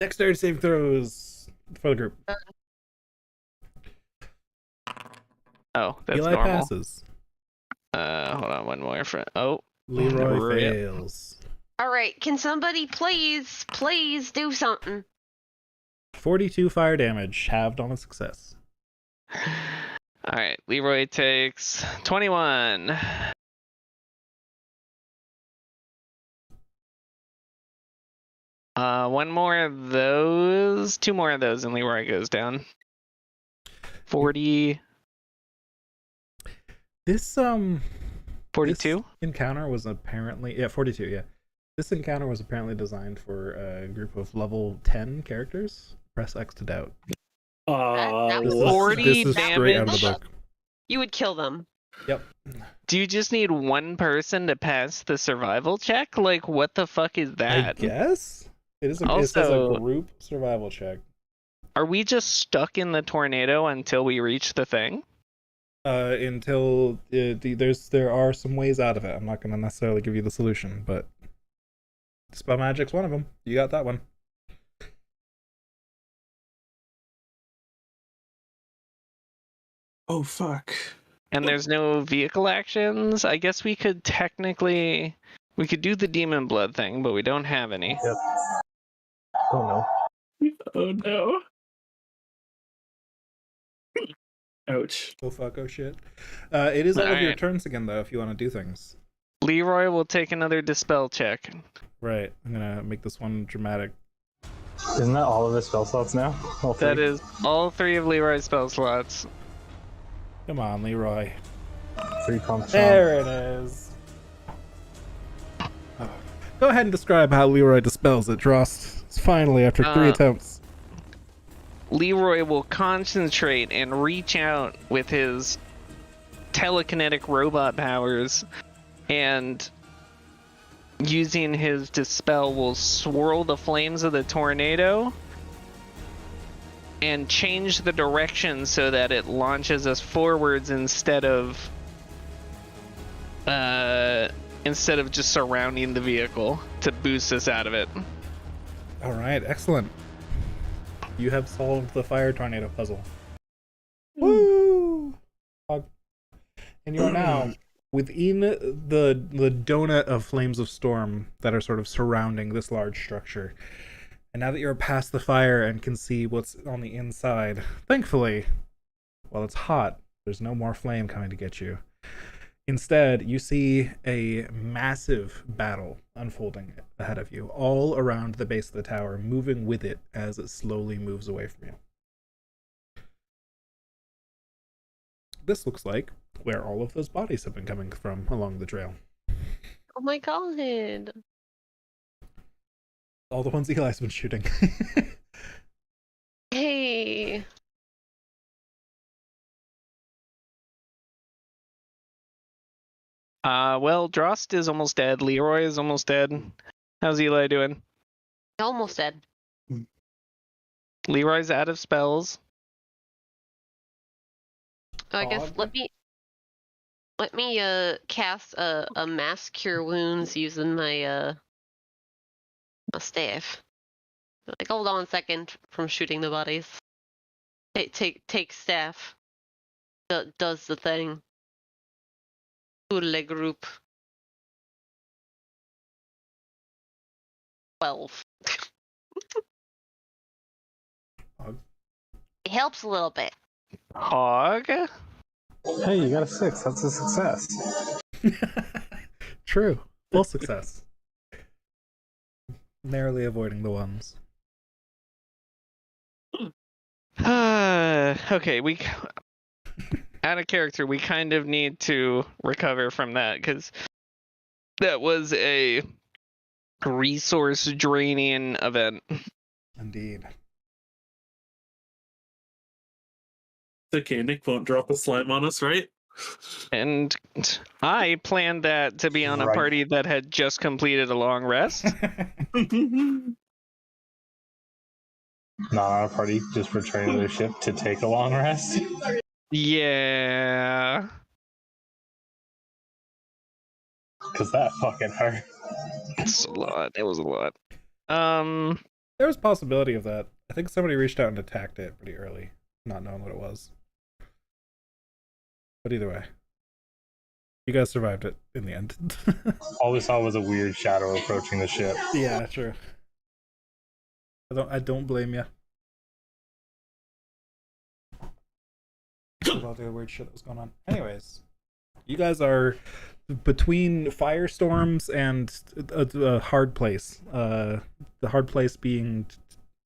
Dexterity saving throws for the group. Oh, that's Eli normal. passes. Hold on, one more for. Oh, Leroy rip. fails. All right, can somebody please do something? 42 fire damage, halved on a success. All right, Leroy takes 21. One more of those, 2 more of those, and Leroy goes down. 40. This 42? This encounter was apparently 42, yeah. This encounter was apparently designed for a group of level 10 characters. Press X to doubt. That was 40 this is damage. straight out of the book. You would kill them. Yep. Do you just need one person to pass the survival check? Like, what the fuck is that? I guess it says Also- a group survival check. Are we just stuck in the tornado until we reach the thing? Until there are some ways out of it. I'm not going to necessarily give you the solution, but spell magic's one of them. You got that one. Oh fuck. And there's no vehicle actions? I guess we could technically... We could do the demon blood thing, but we don't have any. Yep. Oh no. Oh no. Ouch. Oh fuck, oh shit. It is all of your Alright. turns again, though, if you want to do things. Leroy will take another dispel check. Right, I'm gonna make this one dramatic. Isn't that all of the spell slots now? All three? That is all 3 of Leroy's spell slots. Come on, Leroy. 3 pumps. There it is. Oh. Go ahead and describe how Leroy dispels it, Drost. It's finally after 3 attempts. Leroy will concentrate and reach out with his telekinetic robot powers, and using his dispel will swirl the flames of the tornado and change the direction so that it launches us forwards instead of just surrounding the vehicle to boost us out of it. All right, excellent. You have solved the fire tornado puzzle. Woo! And you are now within the donut of flames of storm that are sort of surrounding this large structure. And now that you're past the fire and can see what's on the inside, thankfully, while it's hot, there's no more flame coming to get you. Instead, you see a massive battle unfolding ahead of you, all around the base of the tower, moving with it as it slowly moves away from you. This looks like where all of those bodies have been coming from along the trail. Oh my god. All the ones Eli's been shooting. Hey. Well, Drost is almost dead. Leroy is almost dead. How's Eli doing? Almost dead. Leroy's out of spells. I guess Fog. let me cast a mass cure wounds using my my staff. Like, hold on a second from shooting the bodies. Take staff. Does the thing. Toodle group. 12. Fog. It helps a little bit. Hog? Hey, you got a 6. That's a success. True. Full success. Narrowly avoiding the ones. Okay, we out of character. We kind of need to recover from that because that was a resource draining event. Indeed. Okay, Nick won't drop a slime on us, right? And I planned that to be on a Right. party that had just completed a long rest. Not on a party, just returning to their ship to take a long rest. Yeah. Because that fucking hurt. It's a lot. It was a lot. There was a possibility of that. I think somebody reached out and attacked it pretty early, not knowing what it was. But either way, you guys survived it in the end. All we saw was a weird shadow approaching the ship. Yeah, true. I don't blame you. With all the weird shit that was going on. Anyways, you guys are between firestorms and a hard place. The hard place being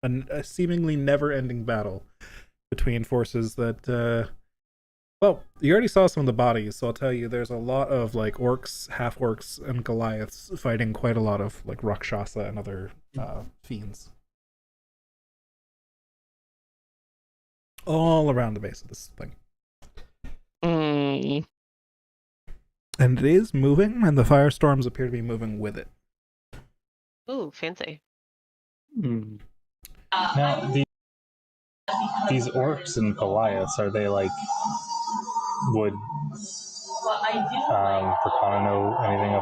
a seemingly never-ending battle between forces that. Well, you already saw some of the bodies, so I'll tell you, there's a lot of like orcs, half orcs, and Goliaths fighting quite a lot of like Rakshasa and other fiends. All around the base of this thing. Mm. And it is moving, and the firestorms appear to be moving with it. Ooh, fancy. Now, these orcs and Goliaths, are they like... Would Prakana know anything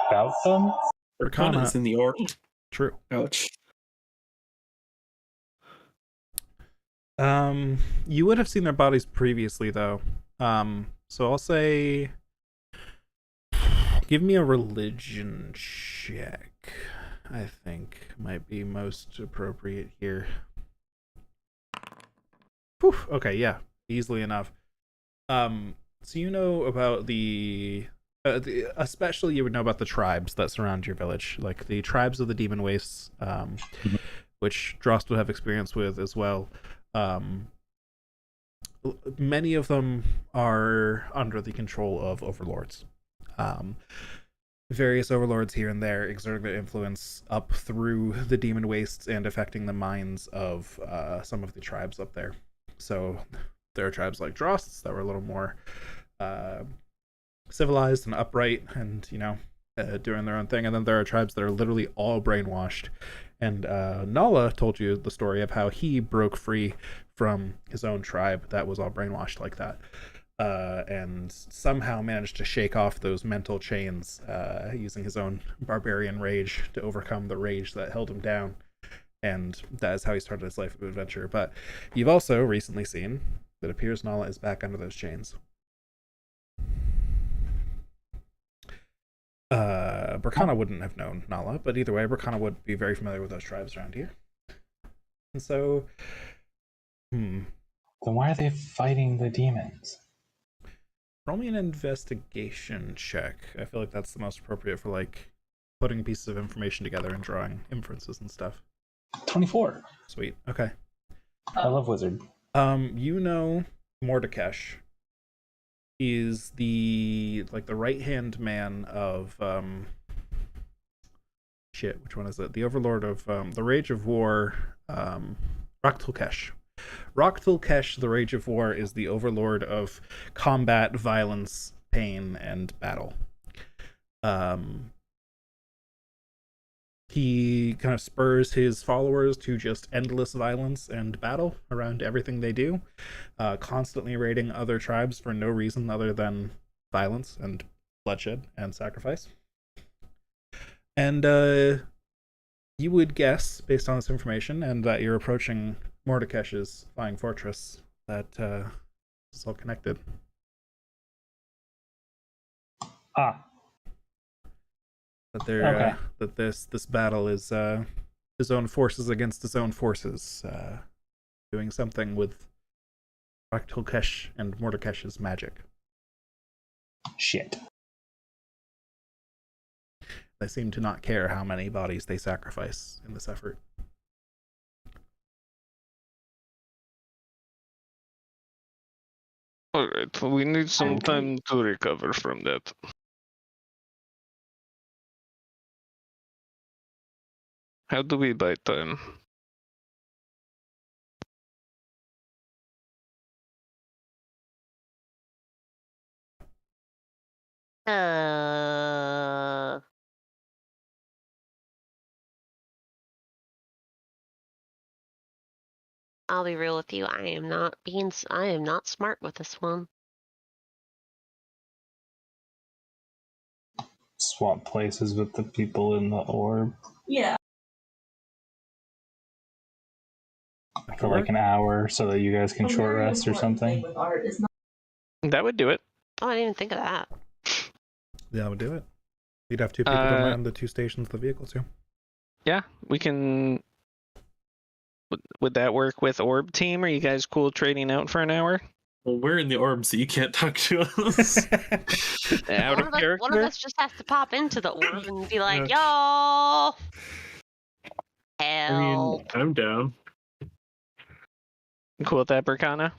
about them? Prakana is in the orc. True. Ouch. You would have seen their bodies previously, though. So I'll say, give me a religion check. I think might be most appropriate here. Whew, okay, yeah, easily enough. So you know about especially you would know about the tribes that surround your village, like the tribes of the Demon Wastes, which Drost would have experience with as well. Many of them are under the control of overlords. Various overlords here and there exerting their influence up through the Demon Wastes and affecting the minds of some of the tribes up there. So there are tribes like Drosts that were a little more civilized and upright and, doing their own thing. And then there are tribes that are literally all brainwashed. And Nala told you the story of how he broke free from his own tribe that was all brainwashed like that. And somehow managed to shake off those mental chains using his own barbarian rage to overcome the rage that held him down. And that is how he started his life of adventure. But you've also recently seen that it appears Nala is back under those chains. Berkana wouldn't have known Nala, but either way, Berkana would be very familiar with those tribes around here. And so, Then why are they fighting the demons? Roll me an investigation check. I feel like that's the most appropriate for like putting pieces of information together and drawing inferences and stuff. 24. Sweet. Okay. I love wizard. Mordekash is the right hand man of which one is it? The overlord of the Rage of War, Rak'Tulkesh. Rak'Tulkesh, the Rage of War, is the overlord of combat, violence, pain, and battle. He kind of spurs his followers to just endless violence and battle around everything they do, constantly raiding other tribes for no reason other than violence and bloodshed and sacrifice. And you would guess, based on this information, and that you're approaching Mordekesh's flying fortress, that it's all connected. That they're that this battle is his own forces against his own forces, doing something with Rak'Tulkesh and Mordekesh's magic. Shit. They seem to not care how many bodies they sacrifice in this effort. Alright, so we need some time to recover from that. How do we buy time? I'll be real with you. I am not smart with this one. Swap places with the people in the orb. Yeah. for like an hour so that you guys can short rest or something. That would do it. Oh, I didn't even think of that. Yeah, that would do it. You'd have 2 people to man the 2 stations of the vehicle too. Yeah, we can. Would that work with Orb Team? Are you guys cool trading out for an hour? Well, we're in the orb, so you can't talk to us. Out of character? One of us just has to pop into the orb and be like, y'all, help. I mean, I'm down. Cool with that, Berkana?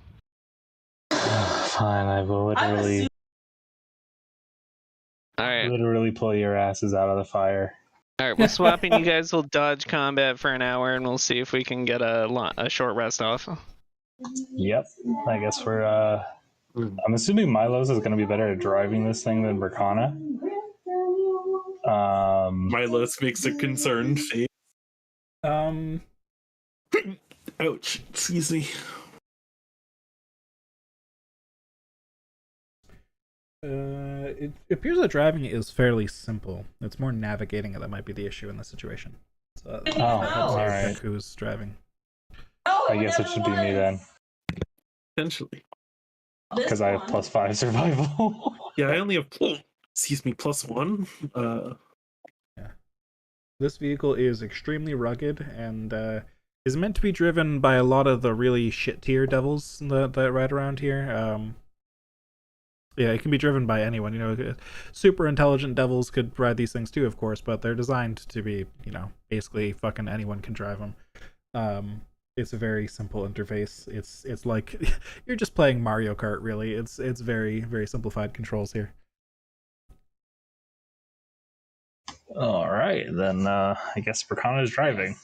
Fine, I will literally pull your asses out of the fire. Alright, well, swapping, you guys will dodge combat for an hour, and we'll see if we can get a short rest off. Yep, I guess we're, I'm assuming Milos is going to be better at driving this thing than Berkana. Milos makes a concerned face. Ouch, excuse me. It appears that driving is fairly simple. It's more navigating it that might be the issue in this situation. So all right. Who's driving? I guess it should be me then. Potentially. Because I have +5 survival. Yeah, I only have +1. Yeah. This vehicle is extremely rugged and is meant to be driven by a lot of the really shit tier devils that ride around here. Yeah, it can be driven by anyone. You know, super intelligent devils could ride these things too, of course, but they're designed to be, you know, basically fucking anyone can drive them. It's a very simple interface. It's like you're just playing Mario Kart, really. It's very, very simplified controls here. All right, then I guess Berkana is driving.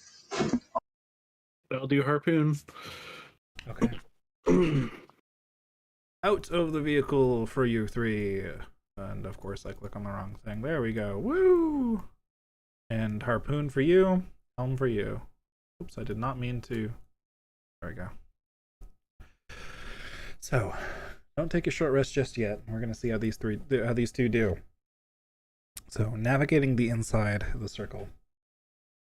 I'll do harpoon. Okay. Out of the vehicle for you 3. And of course I click on the wrong thing. There we go. Woo! And harpoon for you. Helm for you. Oops, I did not mean to. There we go. So, don't take a short rest just yet. We're going to see how these 2 do. So, navigating the inside of the circle.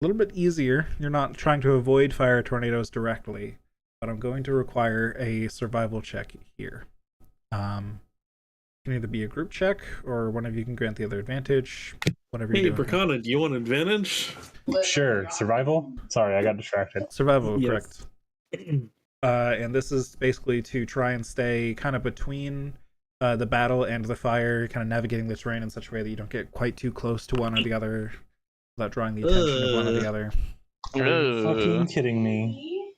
A little bit easier. You're not trying to avoid fire tornadoes directly, but I'm going to require a survival check here. It can either be a group check, or one of you can grant the other advantage. Whatever you're doing. Hey, Berkana, do you want advantage? Sure. Survival? Sorry, I got distracted. Survival, yes. Correct. And this is basically to try and stay kind of between the battle and the fire, kind of navigating the terrain in such a way that you don't get quite too close to one or the other without drawing the attention of one or the other. Are you fucking kidding me?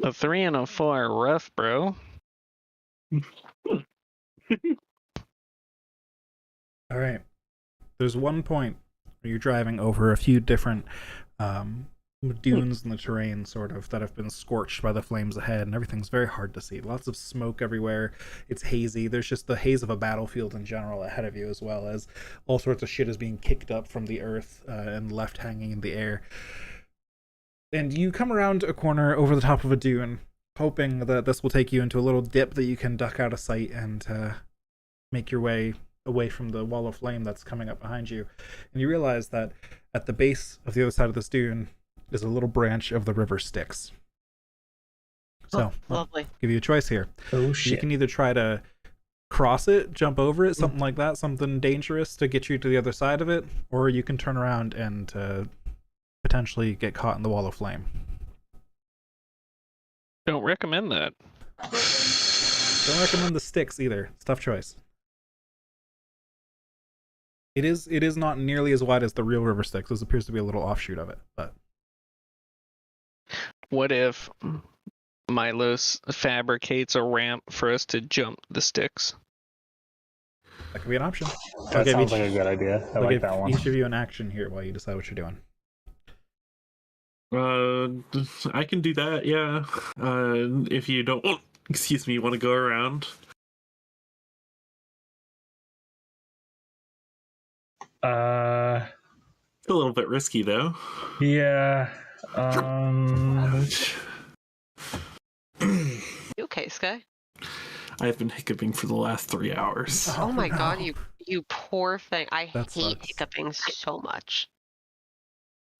A 3 and a 4, rough, bro. All right. There's one point where you're driving over a few different dunes in the terrain, sort of, that have been scorched by the flames ahead, and everything's very hard to see. Lots of smoke everywhere. It's hazy. There's just the haze of a battlefield in general ahead of you, as well as all sorts of shit is being kicked up from the earth and left hanging in the air. And you come around a corner over the top of a dune, hoping that this will take you into a little dip that you can duck out of sight and make your way away from the wall of flame that's coming up behind you. And you realize that at the base of the other side of this dune is a little branch of the river Styx. So, lovely. I'll give you a choice here. Oh shit. You can either try to cross it, jump over it, something like that, something dangerous to get you to the other side of it, or you can turn around and potentially get caught in the wall of flame. Don't recommend that. Don't recommend the Styx either. It's a tough choice. It is not nearly as wide as the real river Styx. This appears to be a little offshoot of it, but what if Milos fabricates a ramp for us to jump the Styx? That could be an option. That sounds like a good idea. I like that one. Each of you an action here while you decide what you're doing. I can do that, yeah. If you don't, want to go around. It's a little bit risky, though. Yeah. You okay, Sky? I've been hiccuping for the last 3 hours. Oh my god, you poor thing. I That hate sucks. hiccuping so much.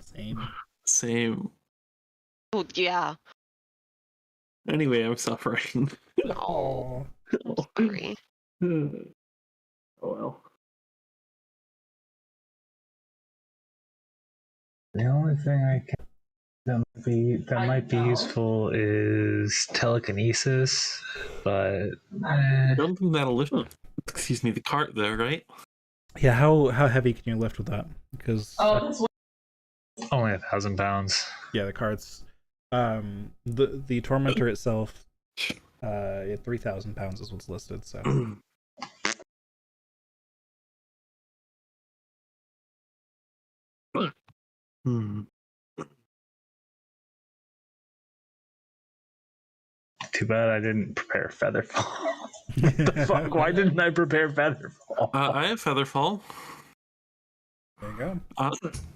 Same. Oh, yeah. Anyway, I'm suffering. Oh, sorry. Oh well. The only thing I can that might be useful is telekinesis, but I don't think that'll lift. Excuse me, the cart there, right? Yeah, how heavy can you lift with that? Because only 1,000 pounds. yeah, the cart's the tormentor itself 3,000 pounds is what's listed. So Too bad I didn't prepare Featherfall. What the fuck? Why didn't I prepare Featherfall? I have Featherfall. There you go.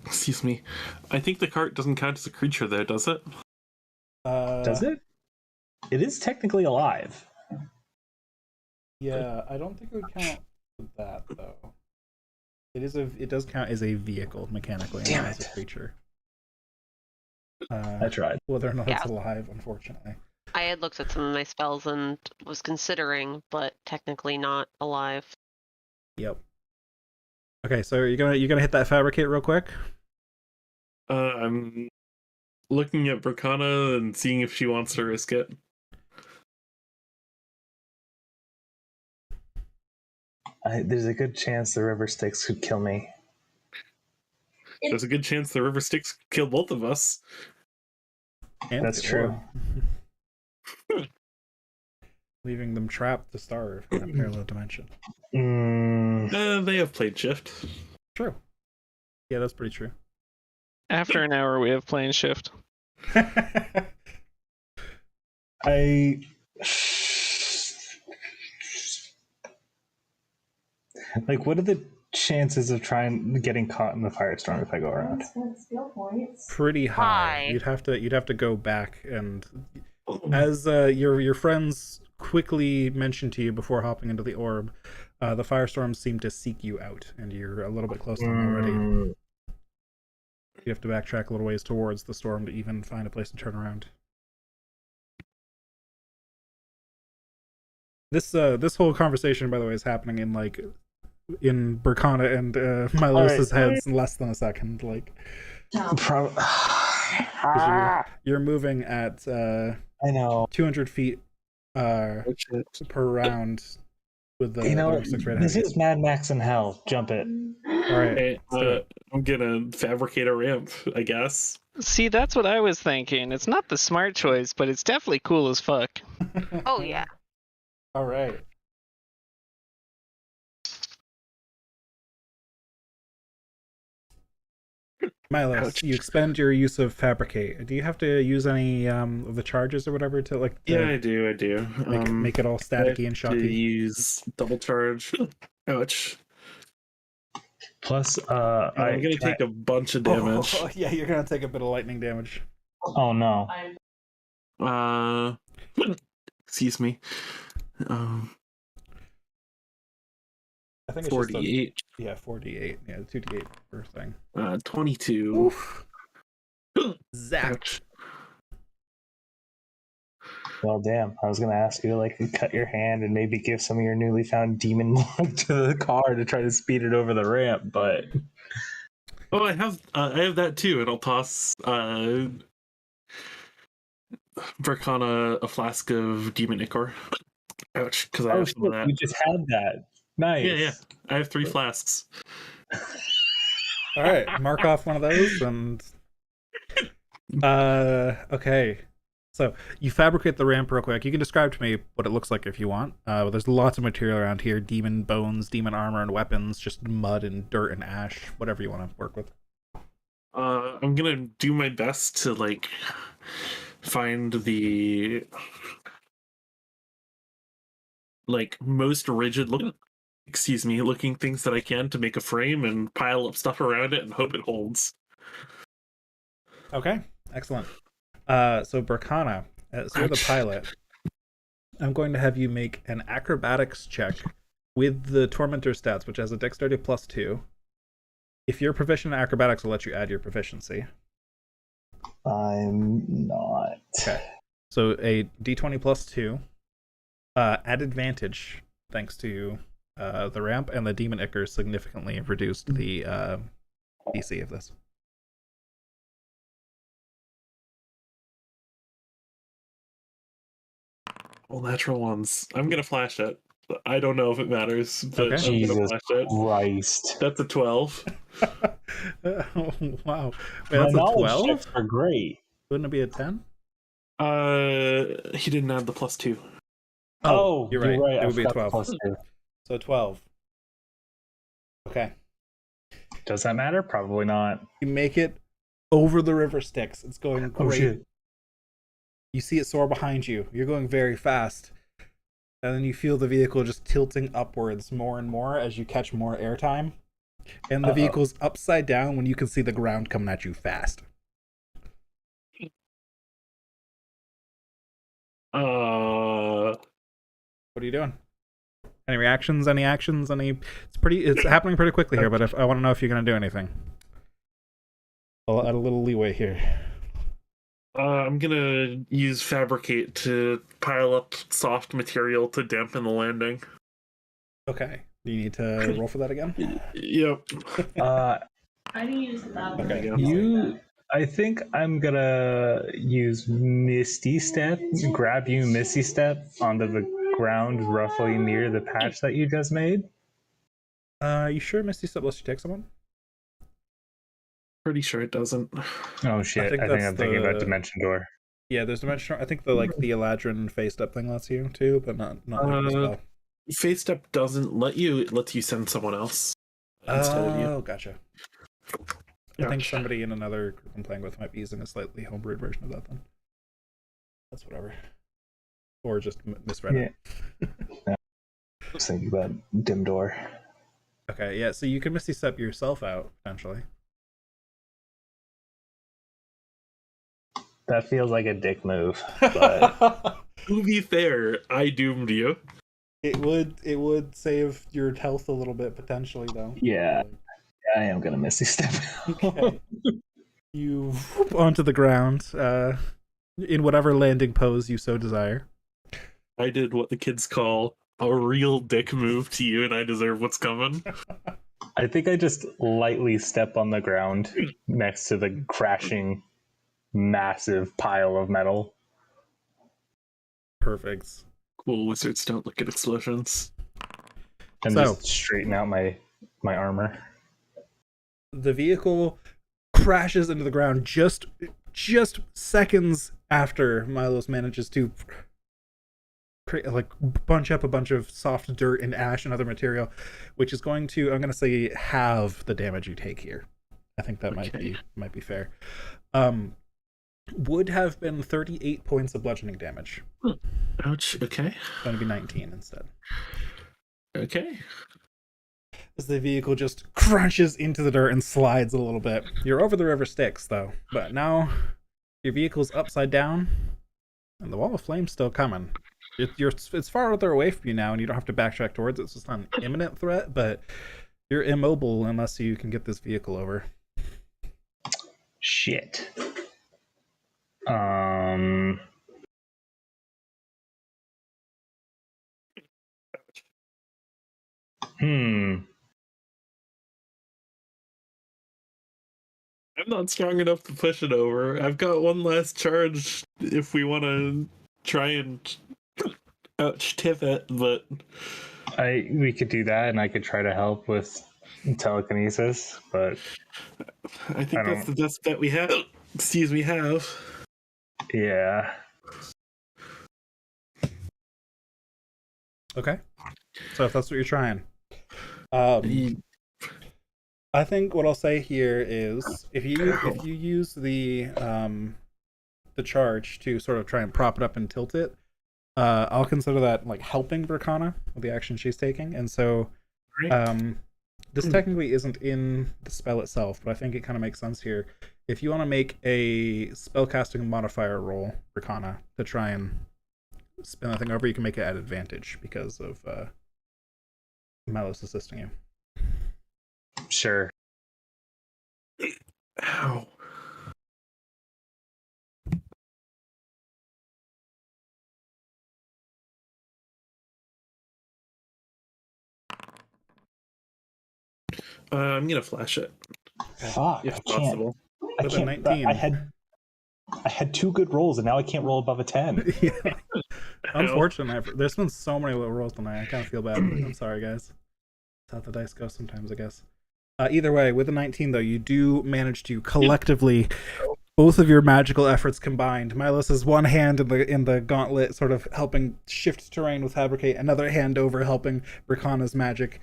Excuse me. I think the cart doesn't count as a creature there, does it? Does it? It is technically alive. Yeah, I don't think it would count with that though. It does count as a vehicle mechanically, not as a creature. I tried. Whether or not it's alive, unfortunately. I had looked at some of my spells and was considering, but technically not alive. Yep. Okay, so you're gonna hit that fabricate real quick? I'm looking at Bracana and seeing if she wants to risk it. There's a good chance the river Styx could kill me. There's a good chance the river Styx could kill both of us. And that's true. Leaving them trapped to starve in a parallel dimension. They have plane shift. True. Yeah, that's pretty true. After an hour, we have plane shift. Like, what are the chances of getting caught in the firestorm if I go around? Pretty high. You'd have to go back, and as your friends quickly mentioned to you before hopping into the orb, the firestorms seem to seek you out, and you're a little bit close to them already. You have to backtrack a little ways towards the storm to even find a place to turn around. This whole conversation, by the way, is happening in Bracana and Milos's heads in less than a second. You're moving at I know 200 feet per round with the this is Mad Max in hell. Jump it. All right, I'm gonna fabricate a ramp, I guess. See, that's what I was thinking. It's not the smart choice, but it's definitely cool as fuck. Oh yeah. All right. Milos, you expend your use of fabricate. Do you have to use any of the charges or whatever to Yeah, I do. Make it all staticky and shocky. Use double charge. Ouch. Plus, I'm gonna take a bunch of damage. Oh, yeah, you're gonna take a bit of lightning damage. Oh no. Excuse me. I think it's 48. Just 4d8. Yeah, 2d8 per thing. 22. Oof. Zach. Well, damn. I was going to ask you to cut your hand and maybe give some of your newly found demon log to the car to try to speed it over the ramp, but... Oh, I have that too, and I'll toss Bracana a flask of demon ichor. Ouch, because I have some of that. You just had that. Nice. Yeah. I have 3 flasks. All right, mark off one of those, and okay. So you fabricate the ramp real quick. You can describe to me what it looks like if you want. There's lots of material around here: demon bones, demon armor, and weapons. Just mud and dirt and ash, whatever you want to work with. I'm gonna do my best to find the most rigid looking things that I can to make a frame and pile up stuff around it and hope it holds. Okay, excellent. So Bracana, as you're the pilot, I'm going to have you make an acrobatics check with the Tormentor stats, which has a dexterity +2. If you're proficient in acrobatics, I'll let you add your proficiency. I'm not. Okay. So a d20 plus 2 at advantage, thanks to the ramp, and the demon ichor significantly reduced the DC of this. Well, natural ones. I'm gonna flash it. I don't know if it matters, but Okay. I'm Jesus gonna flash it. Christ. That's a 12. Oh, wow. Wait, My that's a knowledge 12? checks are great. Wouldn't it be a 10? He didn't add the +2. Oh, you're right. It I would be a forgot the 12. +2. So 12. Okay. Does that matter? Probably not. You make it over the river Styx. It's going great. Oh, shit. You see it soar behind you. You're going very fast. And then you feel the vehicle just tilting upwards more and more as you catch more airtime. And the vehicle's upside down when you can see the ground coming at you fast. What are you doing? Any reactions? Any actions? It's happening pretty quickly here, but I want to know if you're going to do anything. I'll add a little leeway here. I'm gonna use Fabricate to pile up soft material to dampen the landing. Okay. Do you need to roll for that again? Yep. I use that. Okay. I think I'm gonna use Misty Step, grab you Misty Step onto the ground roughly near the patch that you just made. You sure Misty Step lets you take someone? Pretty sure it doesn't. Oh shit! I think I'm thinking about Dimension Door. Yeah, there's Dimension Door. I think the Eladrin Face Step thing lets you too, but not as well. Face Step doesn't let you. It lets you send someone else instead of you. Oh, gotcha. I think somebody in another group I'm playing with might be using a slightly homebrewed version of that then. That's whatever. Or just misread it. Yeah. I was thinking about Dim Door. Okay, yeah, so you can Misty Step yourself out, potentially. That feels like a dick move, but To be fair, I doomed you. It would save your health a little bit, potentially, though. Yeah, I am gonna Misty Step. Okay. You whoop onto the ground, in whatever landing pose you so desire. I did what the kids call a real dick move to you, and I deserve what's coming. I think I just lightly step on the ground next to the crashing, massive pile of metal. Perfect. Cool wizards don't look at explosions. And just straighten out my armor. The vehicle crashes into the ground just seconds after Milos manages to bunch up a bunch of soft dirt and ash and other material, which is going to, I'm going to say, halve the damage you take here. I think that might be fair. Would have been 38 points of bludgeoning damage. Ouch. Okay. It's going to be 19 instead. Okay. As the vehicle just crunches into the dirt and slides a little bit. You're over the river Styx, though. But now your vehicle's upside down, and the wall of flame's still coming. It's farther away from you now, and you don't have to backtrack towards it. So it's not an imminent threat, but you're immobile unless you can get this vehicle over. Shit. I'm not strong enough to push it over. I've got one last charge if we want to try and tip it, but we could do that, and I could try to help with telekinesis, but I think that's the best bet we have. We have. Yeah. Okay. So if that's what you're trying, I think what I'll say here is if you use the charge to sort of try and prop it up and tilt it, I'll consider that like helping Verkana with the action she's taking. And so this technically isn't in the spell itself, but I think it kind of makes sense here. If you want to make a spellcasting modifier roll, Verkana, to try and spin that thing over, you can make it at advantage because of Milos assisting you. Sure. Ow. I'm gonna flash it. Fuck, If I can't. possible. I With a can't. 19. I had 2 good rolls, and now I can't roll above a 10. Yeah. Unfortunate. There's been so many low rolls tonight. I kind of feel bad. I'm sorry, guys. That's how the dice go sometimes, I guess. Either way, with a 19, though, you do manage to collectively, both of your magical efforts combined. Milos' one hand in the gauntlet, sort of helping shift terrain with Fabricate, another hand over helping Bracana's magic.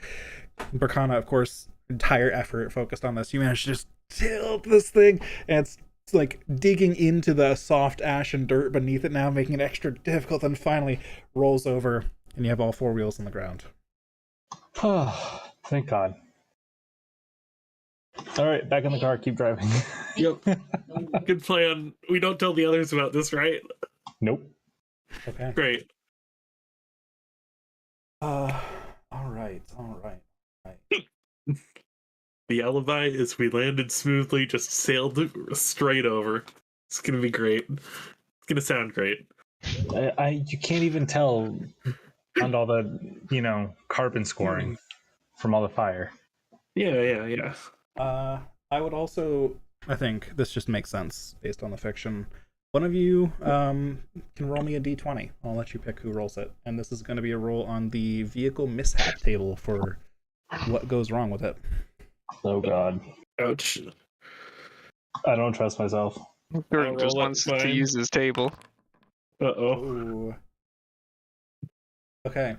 Bracana, of course, entire effort focused on this. You manage to just tilt this thing, and it's like digging into the soft ash and dirt beneath it now, making it extra difficult, and finally rolls over, and you have all 4 wheels on the ground. Thank God. All right, back in the car. Keep driving. Yep. Good plan. We don't tell the others about this, right? Nope. Okay. Great. All right. The alibi is we landed smoothly, just sailed straight over. It's gonna be great. It's gonna sound great. You can't even tell on all the carbon scoring from all the fire. Yeah. I would also, I think this just makes sense based on the fiction. One of you can roll me a d20. I'll let you pick who rolls it. And this is going to be a roll on the vehicle mishap table for what goes wrong with it. Oh God. Ouch. I don't trust myself. Gordon just wants to use his table. Uh-oh. Okay.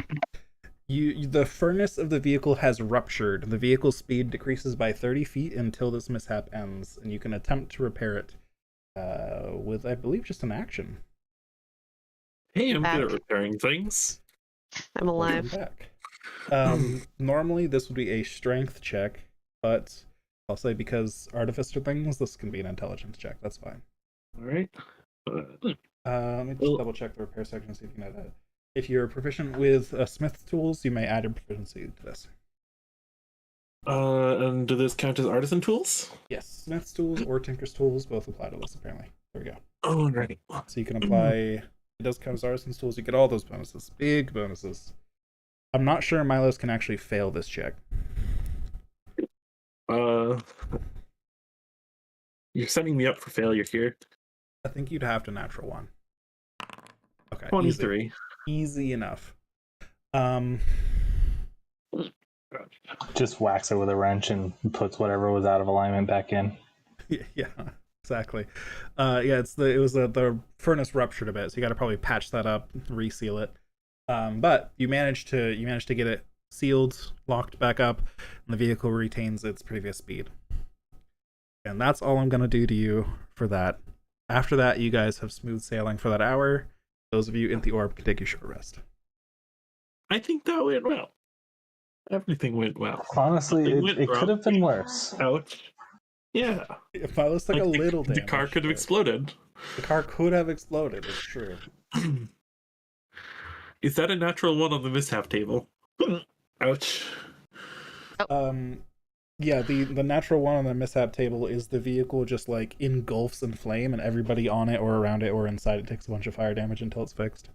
The furnace of the vehicle has ruptured. The vehicle's speed decreases by 30 feet until this mishap ends, and you can attempt to repair it with, I believe, just an action. Hey, I'm good at repairing things. I'm alive. Back. Normally, this would be a strength check, but I'll say because artificer things, this can be an intelligence check. That's fine. All right. Let me just double check the repair section, see if you can add that. If you're proficient with smith's tools, you may add your proficiency to this. And do this count as artisan tools? Yes, smith's tools or tinker's tools both apply to this, apparently. There we go. Oh, right. So you can apply, it does count as artisan's tools, you get all those bonuses. Big bonuses. I'm not sure Milos can actually fail this check. You're setting me up for failure here. I think you'd have to natural 1. Okay. 23. Easy enough. Just whacks it with a wrench and puts whatever was out of alignment back in. Yeah, exactly. The furnace ruptured a bit, so you got to probably patch that up, reseal it. But you managed to get it sealed, locked back up, and the vehicle retains its previous speed. And that's all I'm gonna do to you for that. After that, you guys have smooth sailing for that hour. Those of you in the orb can take a short rest. I think that went well. Everything went well. Honestly, it could have been worse. Ouch. Yeah. If I was like a little damage, the car could have exploded. The car could have exploded, it's true. Is that a natural 1 on the mishap table? Ouch. Yeah, the natural 1 on the mishap table is the vehicle just like engulfs in flame, and everybody on it or around it or inside it takes a bunch of fire damage until it's fixed.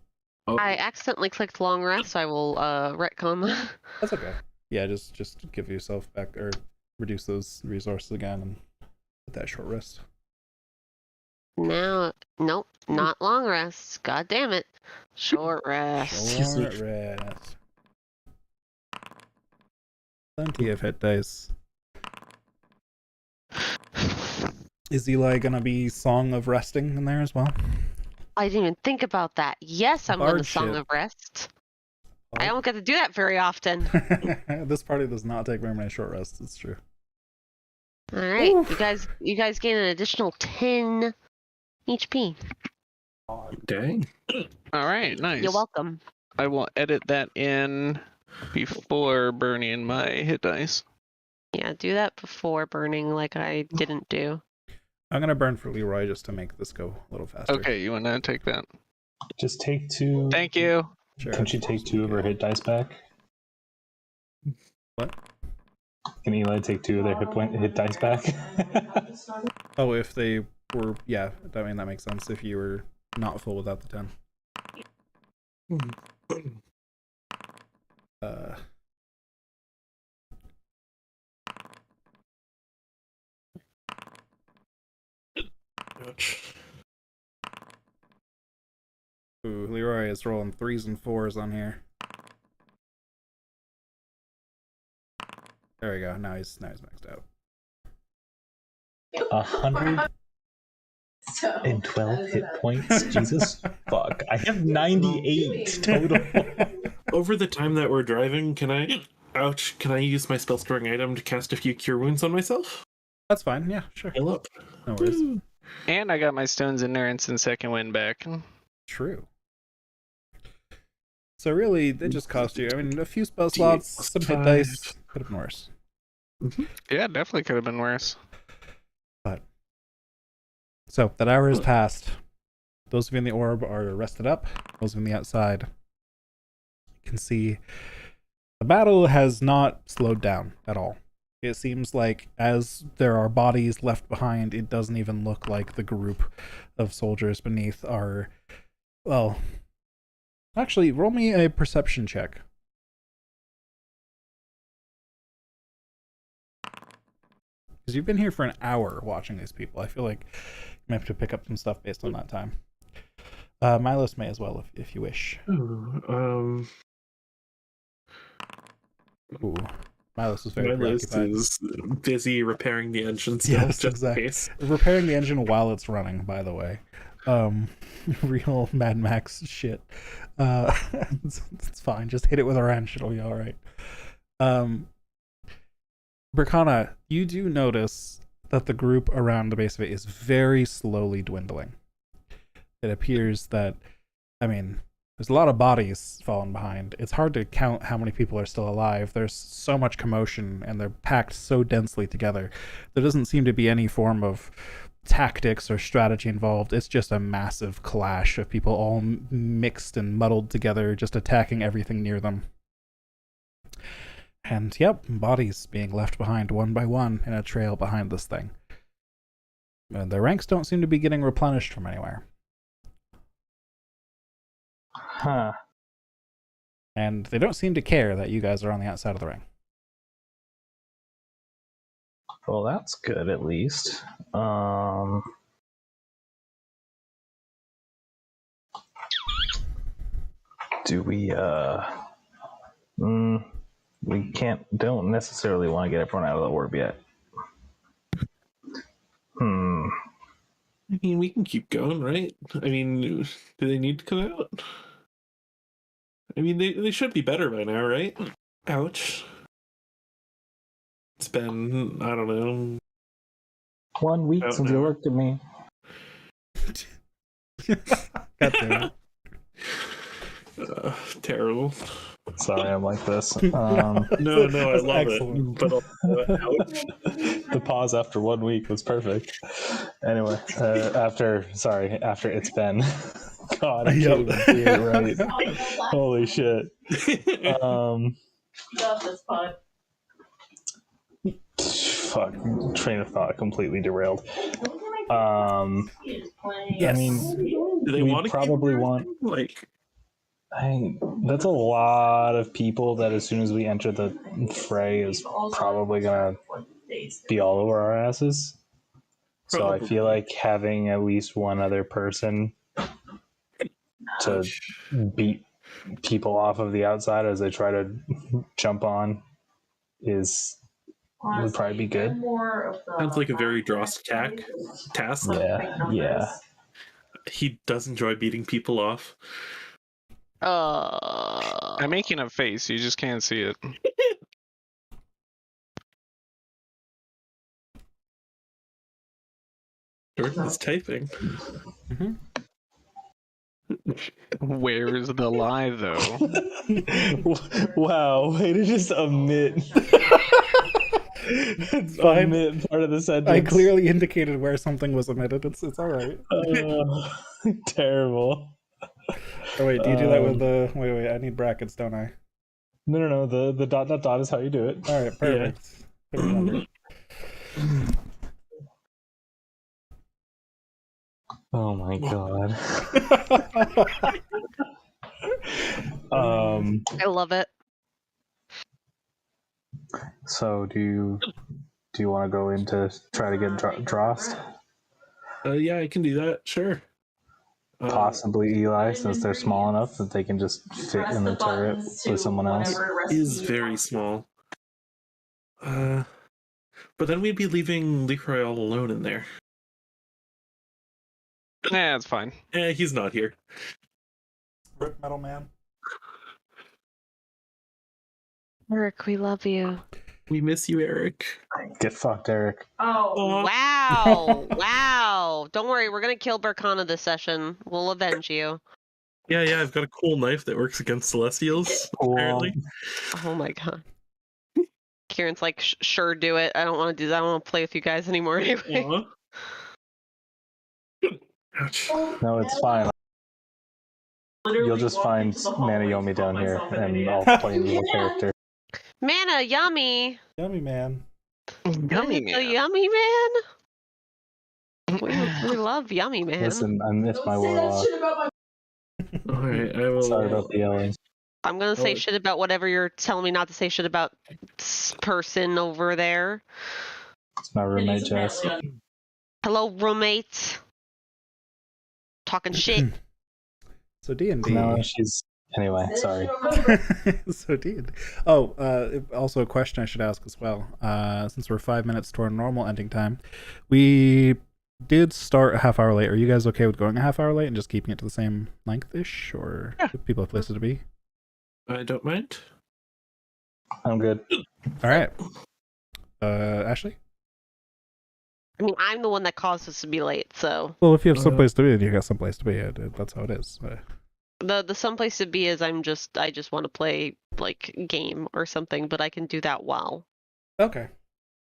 Oh. I accidentally clicked long rest, so I will retcon. That's okay. Yeah, just give yourself back or reduce those resources again and put that short rest. Nope, not long rest. God damn it. Short rest. Short rest. Plenty of hit dice. Is Eli gonna be Song of Resting in there as well? I didn't even think about that. Yes, I'm going to Song of Rest. I don't get to do that very often. This party does not take very many short rests, it's true. Alright, you guys gain an additional 10 HP. Dang. Alright, nice. You're welcome. I will edit that in before burning my hit dice. Yeah, do that before burning like I didn't do. I'm gonna burn for Leroy just to make this go a little faster. Okay, you want to take that? Just take 2. Thank you. Sure. Can she take 2 of her hit dice back? What? Can Eli take 2 of their hit dice back? Oh, if they were, yeah, I mean that makes sense. If you were not full without the 10. Ouch. Ooh, Leroy is rolling 3s and 4s on here. There we go. Now he's maxed out. 112 hit points. Jesus fuck! I have 98 total. Over the time that we're driving, can I use my spell storing item to cast a few cure wounds on myself? That's fine. Yeah, sure. Heal up. No worries. And I got my Stone's Endurance and second wind back. True. So really, they just cost you. I mean, a few spell slots, some hit dice. Could have been worse. Yeah, definitely could have been worse. But so that hour has passed. Those of you in the orb are rested up. Those of you on the outside, you can see the battle has not slowed down at all. It seems like as there are bodies left behind, it doesn't even look like the group of soldiers beneath are, well, actually, roll me a perception check. Because you've been here for an hour watching these people. I feel like you might have to pick up some stuff based on that time. Milos may as well, if you wish. Ooh, Milos is very preoccupied. is busy repairing the engine still. Yes, just exactly. in case. Repairing the engine while it's running, by the way. Real Mad Max shit. It's fine. Just hit it with a wrench. It'll be all right. Berkana, you do notice that the group around the base of it is very slowly dwindling. It appears that, I mean, there's a lot of bodies falling behind. It's hard to count how many people are still alive. There's so much commotion, and they're packed so densely together. There doesn't seem to be any form of tactics or strategy involved. It's just a massive clash of people all mixed and muddled together, just attacking everything near them. And yep, bodies being left behind one by one in a trail behind this thing. And their ranks don't seem to be getting replenished from anywhere. Huh. And they don't seem to care that you guys are on the outside of the ring. Well, that's good at least. Do we we don't necessarily want to get everyone out of the orb yet. I mean, we can keep going, right? I mean, do they need to come out? I mean, they should be better by now, right? Ouch. It's been, I don't know, 1 week since you looked at me. God damn it. Terrible. Sorry, I'm like this. No, I love excellent. it. But ouch. The pause after 1 week was perfect. Anyway, after it's been. God, I can't even see it right. Holy shit. Fuck, train of thought completely derailed. Yes. I mean, do they we probably want like. That's a lot of people that as soon as we enter the fray is probably gonna be all over our asses. So I feel like having at least one other person to beat people off of the outside as they try to jump on would probably be good. Sounds like a very Drost task. Yeah. He does enjoy beating people off. I'm making a face. You just can't see it. Jordan is typing. Mm-hmm. Where's the lie, though? Wow, way to just omit. It's fine. Omit part of the sentence. I clearly indicated where something was omitted. It's all right. Terrible. Oh wait, do you do that with the? Wait, I need brackets, don't I? No. The dot is how you do it. All right, perfect. Yeah. Oh my god. I love it. So do you want to go in to try to get Drost? Yeah, I can do that. Sure. Possibly Eli, since they're small enough that they can just fit in the turret with someone else. Is very small. But then we'd be leaving Leroy all alone in there. Nah, it's fine. He's not here. Rip Metal Man. Eric, we love you. We miss you, Eric. Get fucked, Eric. Oh. Wow. Wow. Don't worry, we're going to kill Berkana this session. We'll avenge you. Yeah, I've got a cool knife that works against Celestials, apparently. Oh my god. Kieran's like, sure, do it. I don't want to do that. I don't want to play with you guys anymore anyway. Ouch. No, it's fine. You'll just find Manayomi down here, and I'll play an evil character. Mana, yummy. Yummy man. Yummy man. Yummy man. We love yummy man. Listen, I miss my warlock. Alright, I will. Sorry about the yelling. I'm gonna say shit about whatever you're telling me not to say shit about this person over there. It's my roommate, Jess. Hello, roommate. Talking shit. So D&D. No, she's... Anyway, sorry. So D&D. Oh, also a question I should ask as well. Since we're 5 minutes to our normal ending time, we did start a half hour late. Are you guys okay with going a half hour late and just keeping it to the same length-ish? Or do people have places to be? I don't mind. I'm good. All right. Ashley? I mean, I'm the one that caused us to be late, so. Well, if you have someplace to be, then you got someplace to be. That's how it is. The someplace to be is I just want to play like game or something, but I can do that while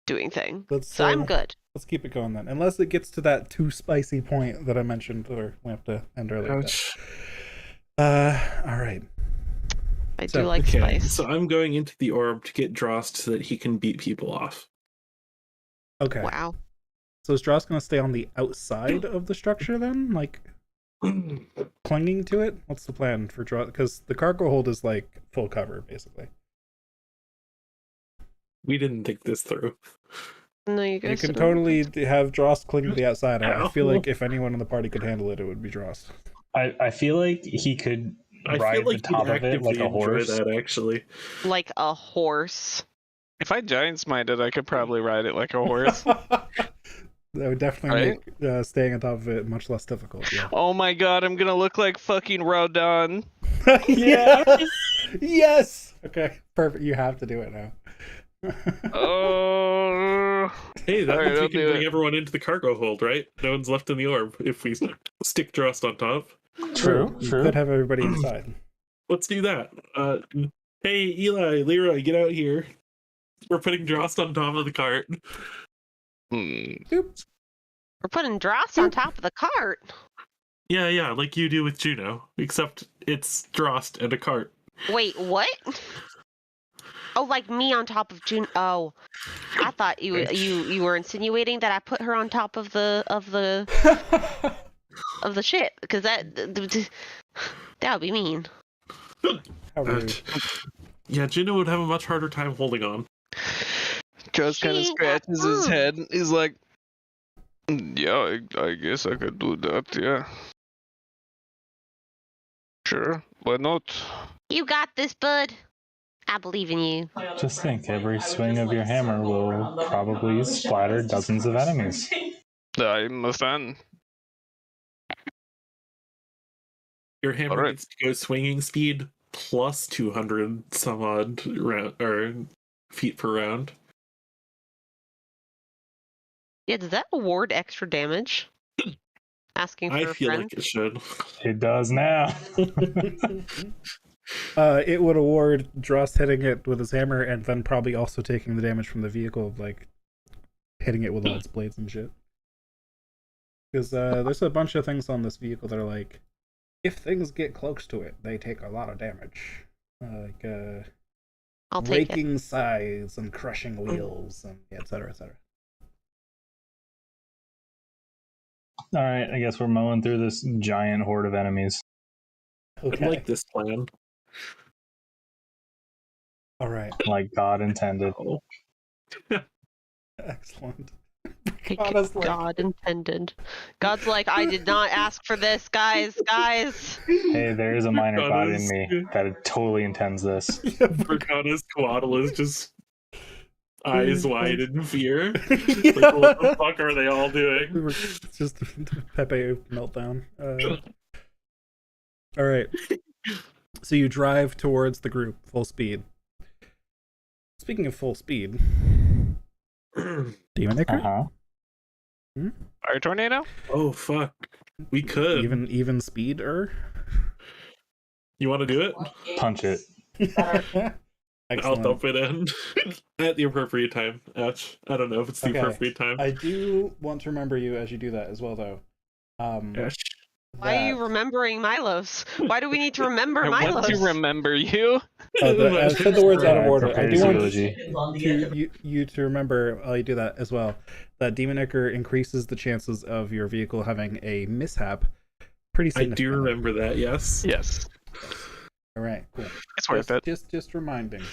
doing thing. So I'm good. Let's keep it going then, unless it gets to that too spicy point that I mentioned, or we have to end early. Ouch. All right. I do like spice. So I'm going into the orb to get Drost so that he can beat people off. Okay. Wow. So is Drost going to stay on the outside of the structure then? Like, clinging to it? What's the plan for Drost? Because the cargo hold is like full cover, basically. We didn't think this through. No, you guys. You can totally have Drost cling to the outside. I feel like if anyone in the party could handle it, it would be Drost. I feel like he could ride the top of it like a horse. That, actually. Like a horse. If I giant smited, I could probably ride it like a horse. That would definitely make staying on top of it much less difficult. Yeah. Oh my god, I'm gonna look like fucking Rodon. Yes! Yes! Okay, perfect. You have to do it now. Oh. Hey, that means we can bring everyone into the cargo hold, right? No one's left in the orb if we stick Drost on top. True. You could have everybody inside. Let's do that. Hey, Eli, Leroy, get out here. We're putting Drost on top of the cart. Oops. We're putting Drost on top of the cart. Yeah, like you do with Juno, except it's Drost and a cart. Wait, what? Oh, like me on top of Juno. Oh, I thought you were insinuating that I put her on top of the of the shit, because that would be mean. Yeah, Juno would have a much harder time holding on. Just kind of scratches his head. He's like, yeah, I guess I could do that, yeah. Sure, why not? You got this, bud. I believe in you. Just think, every swing of your hammer will probably splatter dozens of enemies. I'm a fan. Your hammer needs to go swinging speed plus 200 some odd feet per round. Yeah, does that award extra damage? Asking for I feel like it should. It does now. It would award Drost hitting it with his hammer and then probably also taking the damage from the vehicle, like hitting it with all its blades and shit. Because there's a bunch of things on this vehicle that are like, if things get close to it, they take a lot of damage. I'll take breaking sides and crushing wheels and etc. etc. All right, I guess we're mowing through this giant horde of enemies. Okay. I like this plan. All right. Like God intended. Oh. Excellent. God intended. God's like, I did not ask for this, guys. Hey, there is a minor god in me that totally intends this. Vergana's Coatl is just eyes wide in fear. Yeah. Like, what the fuck are they all doing? It's just Pepe meltdown. All right. So you drive towards the group full speed. Speaking of full speed, Demon Icar? Fire tornado? Oh fuck, we could Even speeder. You want to do it? Punch it. I'll dump it in at the appropriate time. Ouch. I don't know if it's the appropriate time. I do want to remember you as you do that as well, though. Why are you remembering Milos? Why do we need to remember I Milos? want to remember you. I said the words out of order. I do want eulogy. you to remember while you do that as well, that Demon Icar increases the chances of your vehicle having a mishap pretty significantly. I do remember that, yes. Yes. All right, cool. It's worth it. Just reminding.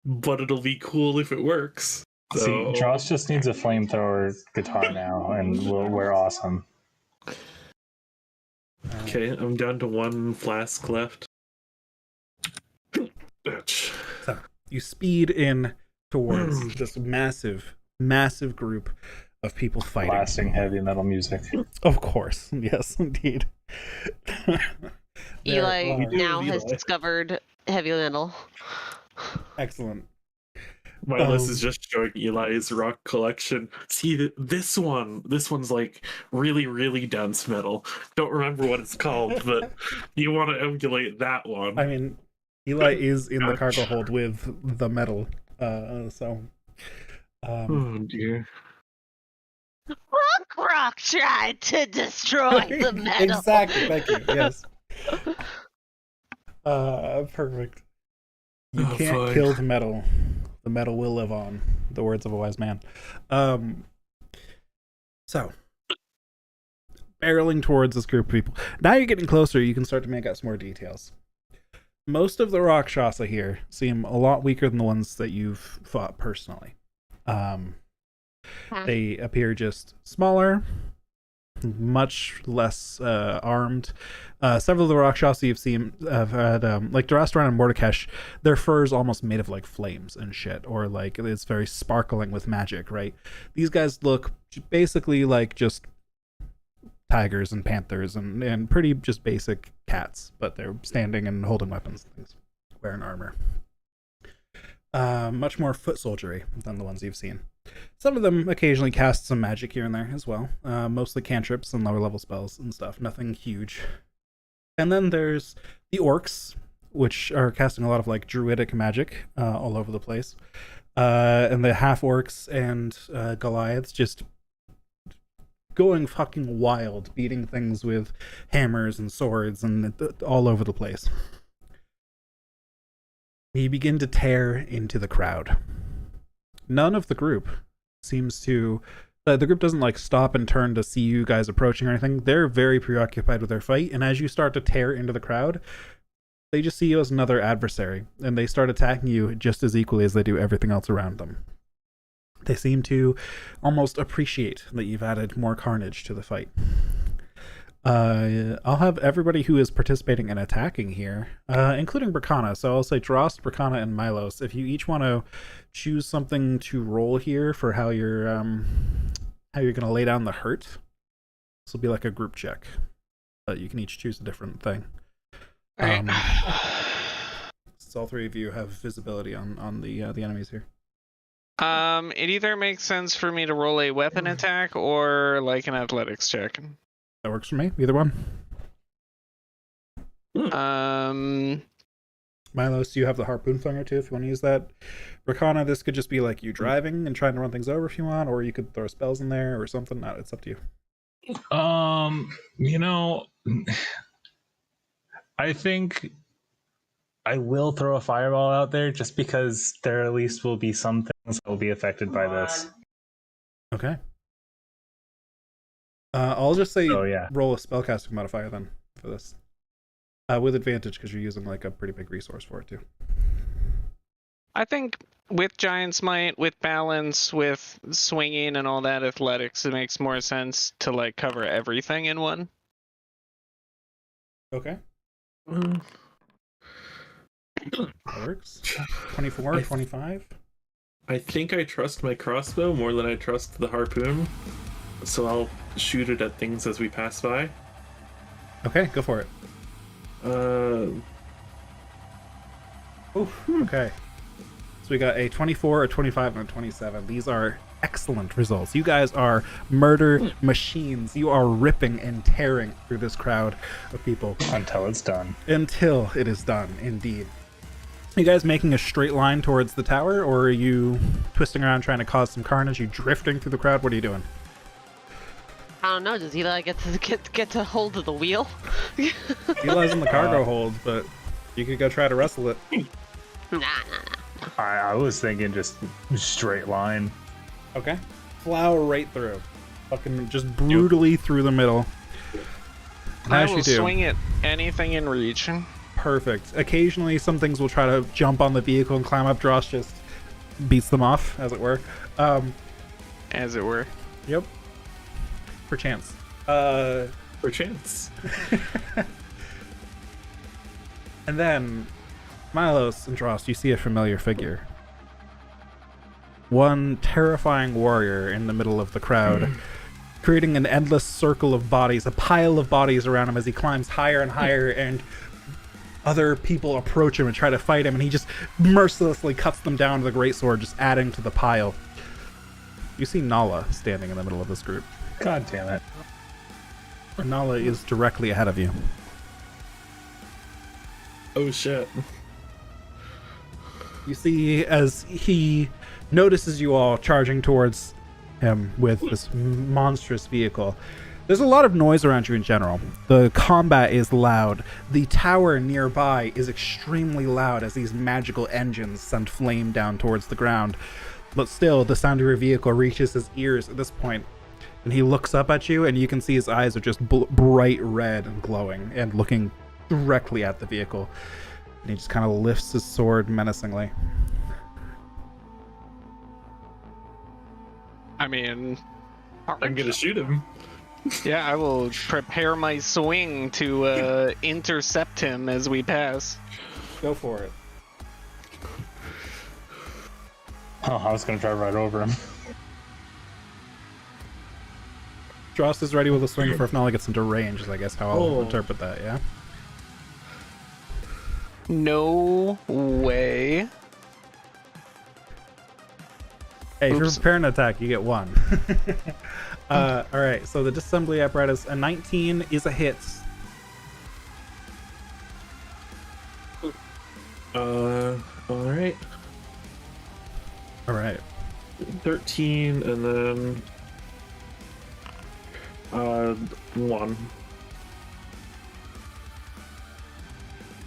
But it'll be cool if it works. So... See, Joss just needs a flamethrower guitar now, and we're awesome. Okay, I'm down to 1 flask left. So you speed in towards this massive group of people fighting. Blasting heavy metal music. Of course, yes, indeed. Eli now has discovered heavy metal. Excellent. My list is just showing Eli's rock collection. See, this one's like really, really dense metal. Don't remember what it's called, but you want to emulate that one. I mean, Eli is in the cargo hold with the metal, so. Oh dear. Rock tried to destroy the metal. Exactly. Thank you. Yes. Perfect. You can't kill the metal. The metal will live on. The words of a wise man. So, barreling towards this group of people. Now you're getting closer. You can start to make out some more details. Most of the Rakshasa here seem a lot weaker than the ones that you've fought personally. They appear just smaller, much less armed. Several of the Rakshasa you've seen have had, like Durastron and Mordekash, their fur is almost made of like flames and shit, or like it's very sparkling with magic, right? These guys look basically like just tigers and panthers and pretty just basic cats, but they're standing and holding weapons and things, wearing armor. Much more foot soldiery than the ones you've seen. Some of them occasionally cast some magic here and there as well, mostly cantrips and lower level spells and stuff, nothing huge. And then there's the orcs, which are casting a lot of like druidic magic all over the place, and the half orcs and Goliaths just going fucking wild, beating things with hammers and swords and all over the place. You begin to tear into the crowd. None of the group seems to... the group doesn't like stop and turn to see you guys approaching or anything. They're very preoccupied with their fight, and as you start to tear into the crowd, they just see you as another adversary, and they start attacking you just as equally as they do everything else around them. They seem to almost appreciate that you've added more carnage to the fight. I'll have everybody who is participating in attacking here, including Bracana. So I'll say Drost, Bracana, and Milos. If you each want to choose something to roll here for how you're gonna lay down the hurt, this will be like a group check. But you can each choose a different thing. So all three of you have visibility on the enemies here. It either makes sense for me to roll a weapon attack or like an athletics check. That works for me. Either one. Milos, you have the harpoon flinger too if you want to use that. Bracana, this could just be like you driving and trying to run things over if you want, or you could throw spells in there or something. No, it's up to you. I think I will throw a fireball out there just because there at least will be some things that will be affected by this. Okay. I'll just say roll a spellcasting modifier then for this. With advantage because you're using like a pretty big resource for it too. I think with Giant's Might, with balance, with swinging and all that athletics, it makes more sense to like cover everything in one. Okay. That works. 24, 25. I think I trust my crossbow more than I trust the harpoon, so I'll shoot it at things as we pass by. Okay, go for it. Okay. So we got a 24, a 25, and a 27. These are excellent results. You guys are murder machines. You are ripping and tearing through this crowd of people. Until it's done. Until it is done, indeed. Are you guys making a straight line towards the tower, or are you twisting around trying to cause some carnage? Are you drifting through the crowd? What are you doing? I don't know. Does Eli get to hold of the wheel? Eli's in the cargo hold, but you could go try to wrestle it. Nah. I was thinking just straight line. Okay. Plow right through. Fucking just brutally through the middle. I will swing at anything in reach. Perfect. Occasionally, some things will try to jump on the vehicle and climb up. Dross just beats them off, as it were. As it were. Yep. Perchance. Perchance. And then, Milos and Dross, you see a familiar figure. One terrifying warrior in the middle of the crowd, creating an endless circle of bodies, a pile of bodies around him as he climbs higher and higher, and other people approach him and try to fight him, and he just mercilessly cuts them down with a greatsword, just adding to the pile. You see Nala standing in the middle of this group. God damn it. Nala is directly ahead of you. Oh shit. You see as he notices you all charging towards him with this monstrous vehicle. There's a lot of noise around you in general. The combat is loud. The tower nearby is extremely loud as these magical engines send flame down towards the ground. But still, the sound of your vehicle reaches his ears at this point, and he looks up at you, and you can see his eyes are just bright red and glowing and looking directly at the vehicle. And he just kind of lifts his sword menacingly. I mean, I'm gonna shoot him. Yeah, I will prepare my swing to intercept him as we pass. Go for it. Oh, I was gonna drive right over him. Dross is ready with a swing for if Nala gets into range, is I guess how I'll interpret that, yeah? No way. Hey, if you're preparing an attack, you get one. Alright, so the disassembly apparatus, a 19 is a hit. Alright. Alright. 13 and then 1.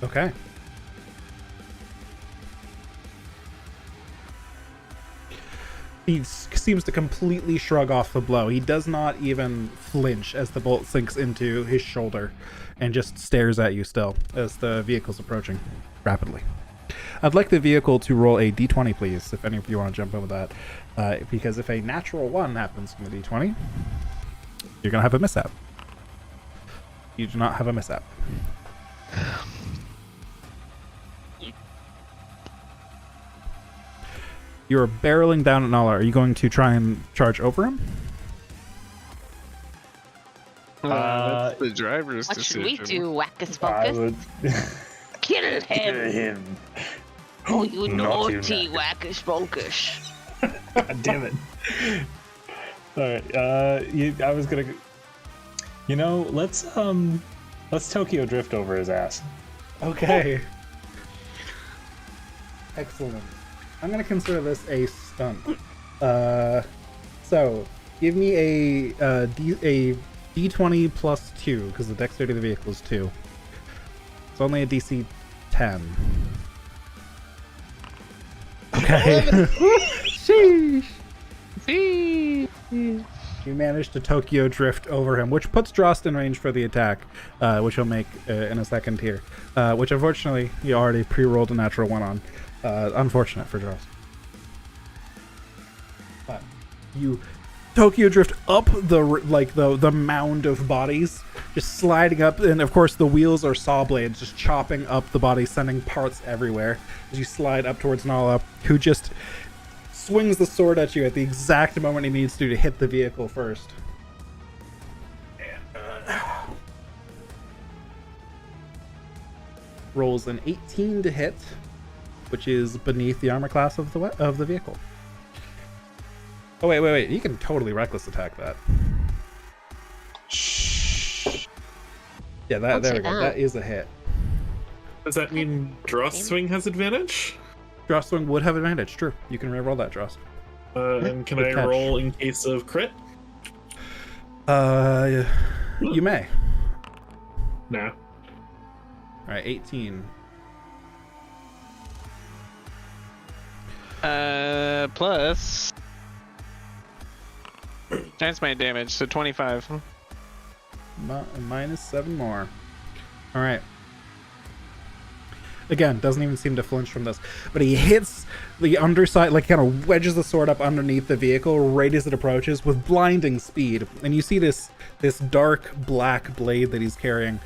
Okay. He seems to completely shrug off the blow. He does not even flinch as the bolt sinks into his shoulder and just stares at you still as the vehicle's approaching rapidly. I'd like the vehicle to roll a d20, please, if any of you want to jump in with that. Because if a natural 1 happens from the d20, you're going to have a mishap. You do not have a mishap. You're barreling down at Nala. Are you going to try and charge over him? That's the driver's What decision. should we do, Wackus I Focus? would Kill him! kill him. Oh, you Naughty naughty Wackus Focus! God damn it. Alright, I was gonna... You know, let's Tokyo drift over his ass. Okay. Excellent. I'm going to consider this a stunt. So, give me a D20 plus 2, because the dexterity of the vehicle is 2. It's only a DC 10. Okay. Sheesh. You managed to Tokyo drift over him, which puts Drost in range for the attack, which he'll make in a second here. Which unfortunately, he already pre-rolled a natural 1 on. Unfortunate for Drost. You Tokyo drift up the mound of bodies, just sliding up, and of course the wheels are saw blades, just chopping up the body, sending parts everywhere as you slide up towards Nala, who just swings the sword at you at the exact moment he needs to hit the vehicle first. Rolls an 18 to hit, which is beneath the armor class of the vehicle. Oh wait! You can totally reckless attack that. Yeah, there we go. That is a hit. Does that mean Dross Swing has advantage? Dross Swing would have advantage. True. You can reroll that, Dross. And can I roll in case of crit? You may. No. All right, 18. Plus. That's my damage, so 25. Minus 7 more. All right. Again, doesn't even seem to flinch from this, but he hits the underside, like kind of wedges the sword up underneath the vehicle right as it approaches with blinding speed. And you see this dark black blade that he's carrying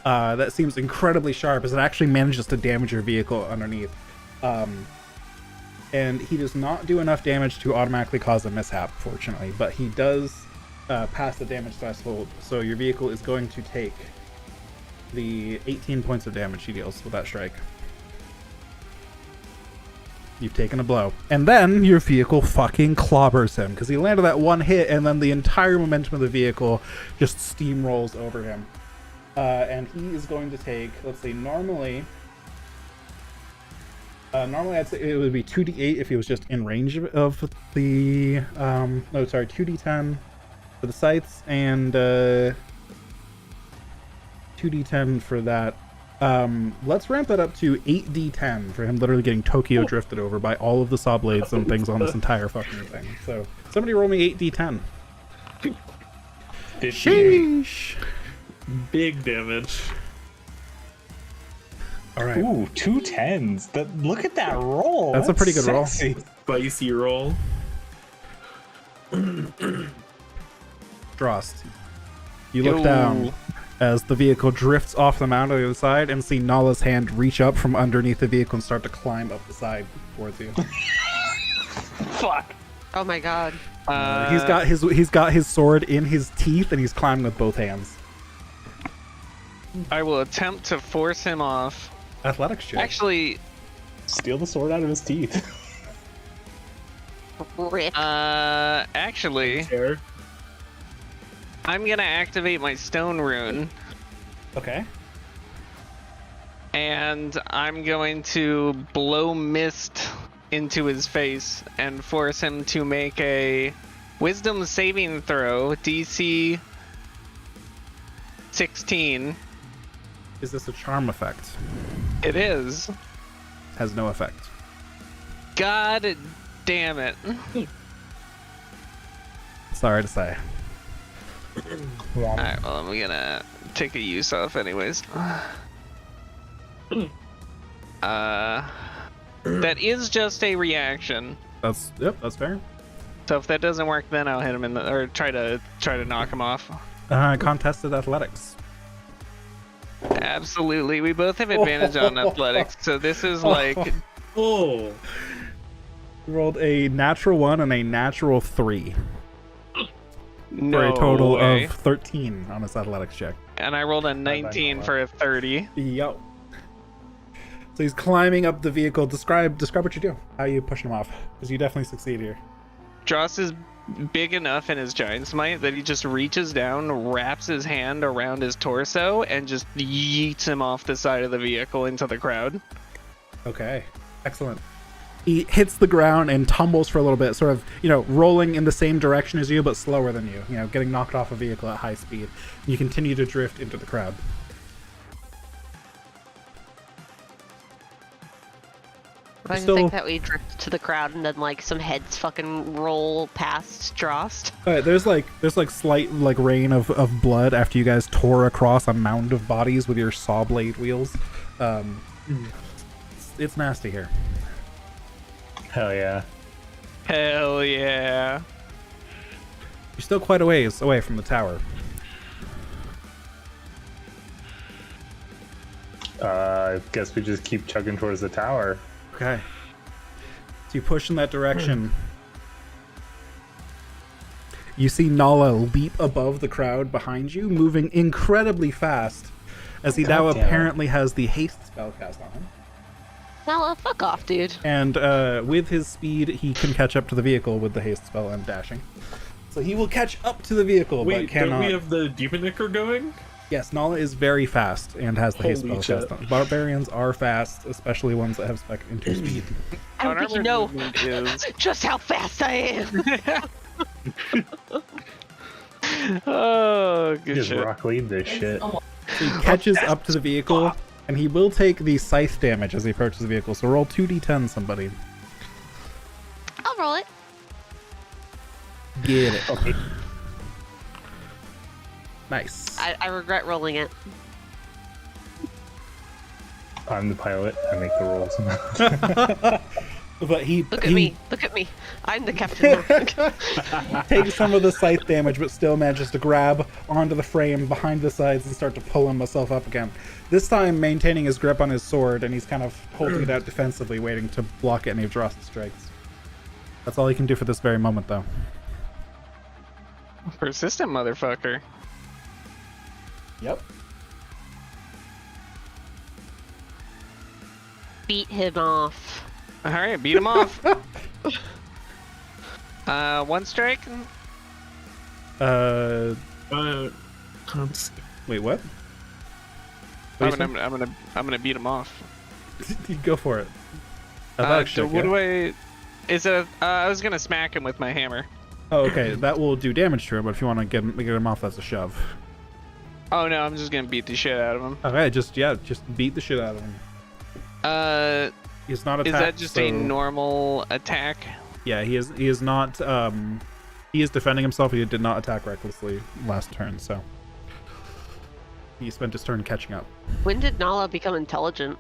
that seems incredibly sharp as it actually manages to damage your vehicle underneath. And he does not do enough damage to automatically cause a mishap, fortunately, but he does pass the damage threshold, so your vehicle is going to take the 18 points of damage he deals with that strike. You've taken a blow. And then your vehicle fucking clobbers him, because he landed that one hit, and then the entire momentum of the vehicle just steamrolls over him. And he is going to take, let's see, normally I'd say it would be 2d8 if he was just in range of the 2d10 for the sights, and 2d10 for that. Let's ramp that up to 8d10 for him literally getting Tokyo drifted over by all of the saw blades and things on this entire fucking thing. So somebody roll me 8d10. Sheesh. Big damage. All right. Ooh, 2 10s. Look at that roll. That's a pretty good sexy. roll. Spicy roll. Drost, you look down as the vehicle drifts off the mound on the other side and see Nala's hand reach up from underneath the vehicle and start to climb up the side towards you. Fuck. Oh my god. He's got his sword in his teeth and he's climbing with both hands. I will attempt to force him off. Athletics check. Actually, Steal the sword out of his teeth. Rip. actually, I'm gonna activate my stone rune. Okay. And I'm going to blow mist into his face and force him to make a wisdom saving throw, DC 16. Is this a charm effect? It is. Has no effect. God damn it. Sorry to say. Alright, well, I'm gonna take a use off anyways. That is just a reaction. That's fair. So if that doesn't work, then I'll hit him or try to knock him off. Contested athletics. Absolutely, we both have advantage on athletics, so this is like. Oh. You rolled a natural 1 and a natural 3. No for a total way. of 13 on this athletics check. And I rolled a 19 for a 30. Yo. So he's climbing up the vehicle. Describe what you do. How you pushing him off? Because you definitely succeed here. Dross is big enough in his giant's might that he just reaches down, wraps his hand around his torso, and just yeets him off the side of the vehicle into the crowd. Okay. Excellent. He hits the ground and tumbles for a little bit, sort of, rolling in the same direction as you, but slower than you, getting knocked off a vehicle at high speed. You continue to drift into the crowd. I think that we drift to the crowd and then some heads fucking roll past Drost. Alright, there's slight rain of blood after you guys tore across a mound of bodies with your saw blade wheels. It's nasty here. Hell yeah. Hell yeah. You're still quite a ways away from the tower. I guess we just keep chugging towards the tower. Okay. So you push in that direction. You see Nala leap above the crowd behind you, moving incredibly fast, as he now apparently has the haste spell cast on him. Nala, fuck off, dude. And with his speed, he can catch up to the vehicle with the haste spell and dashing. So he will catch up to the vehicle, but cannot. Don't we have the Demonicker going? Yes, Nala is very fast and has the haste spell cast on. Barbarians are fast, especially ones that have spec into speed. I don't think you know just how fast I am. Oh, good Just shit. rock lead this shit. So he catches up to the vehicle, and he will take the scythe damage as he approaches the vehicle. So roll 2d10, somebody. I'll roll it. Get it. Okay. Nice. I regret rolling it. I'm the pilot. I make the rolls. But he Look at me. Look at me. I'm the captain now. takes some of the scythe damage, but still manages to grab onto the frame behind the sides and start to pull himself up again. This time maintaining his grip on his sword, and he's kind of holding it out defensively, waiting to block any of Dross's strikes. That's all he can do for this very moment, though. Persistent motherfucker. Yep. Beat him off. All right, beat him off. One strike. Um, Wait, what? I'm gonna beat him off. Go for it. What do I? Is it? I was gonna smack him with my hammer. Oh, okay. That will do damage to him, but if you want to get him off, that's a shove. Oh no, I'm just gonna beat the shit out of him. Okay, just beat the shit out of him. He's not attacked. Is that just a normal attack? Yeah, he is not. He is defending himself. He did not attack recklessly last turn, so he spent his turn catching up. When did Nala become intelligent?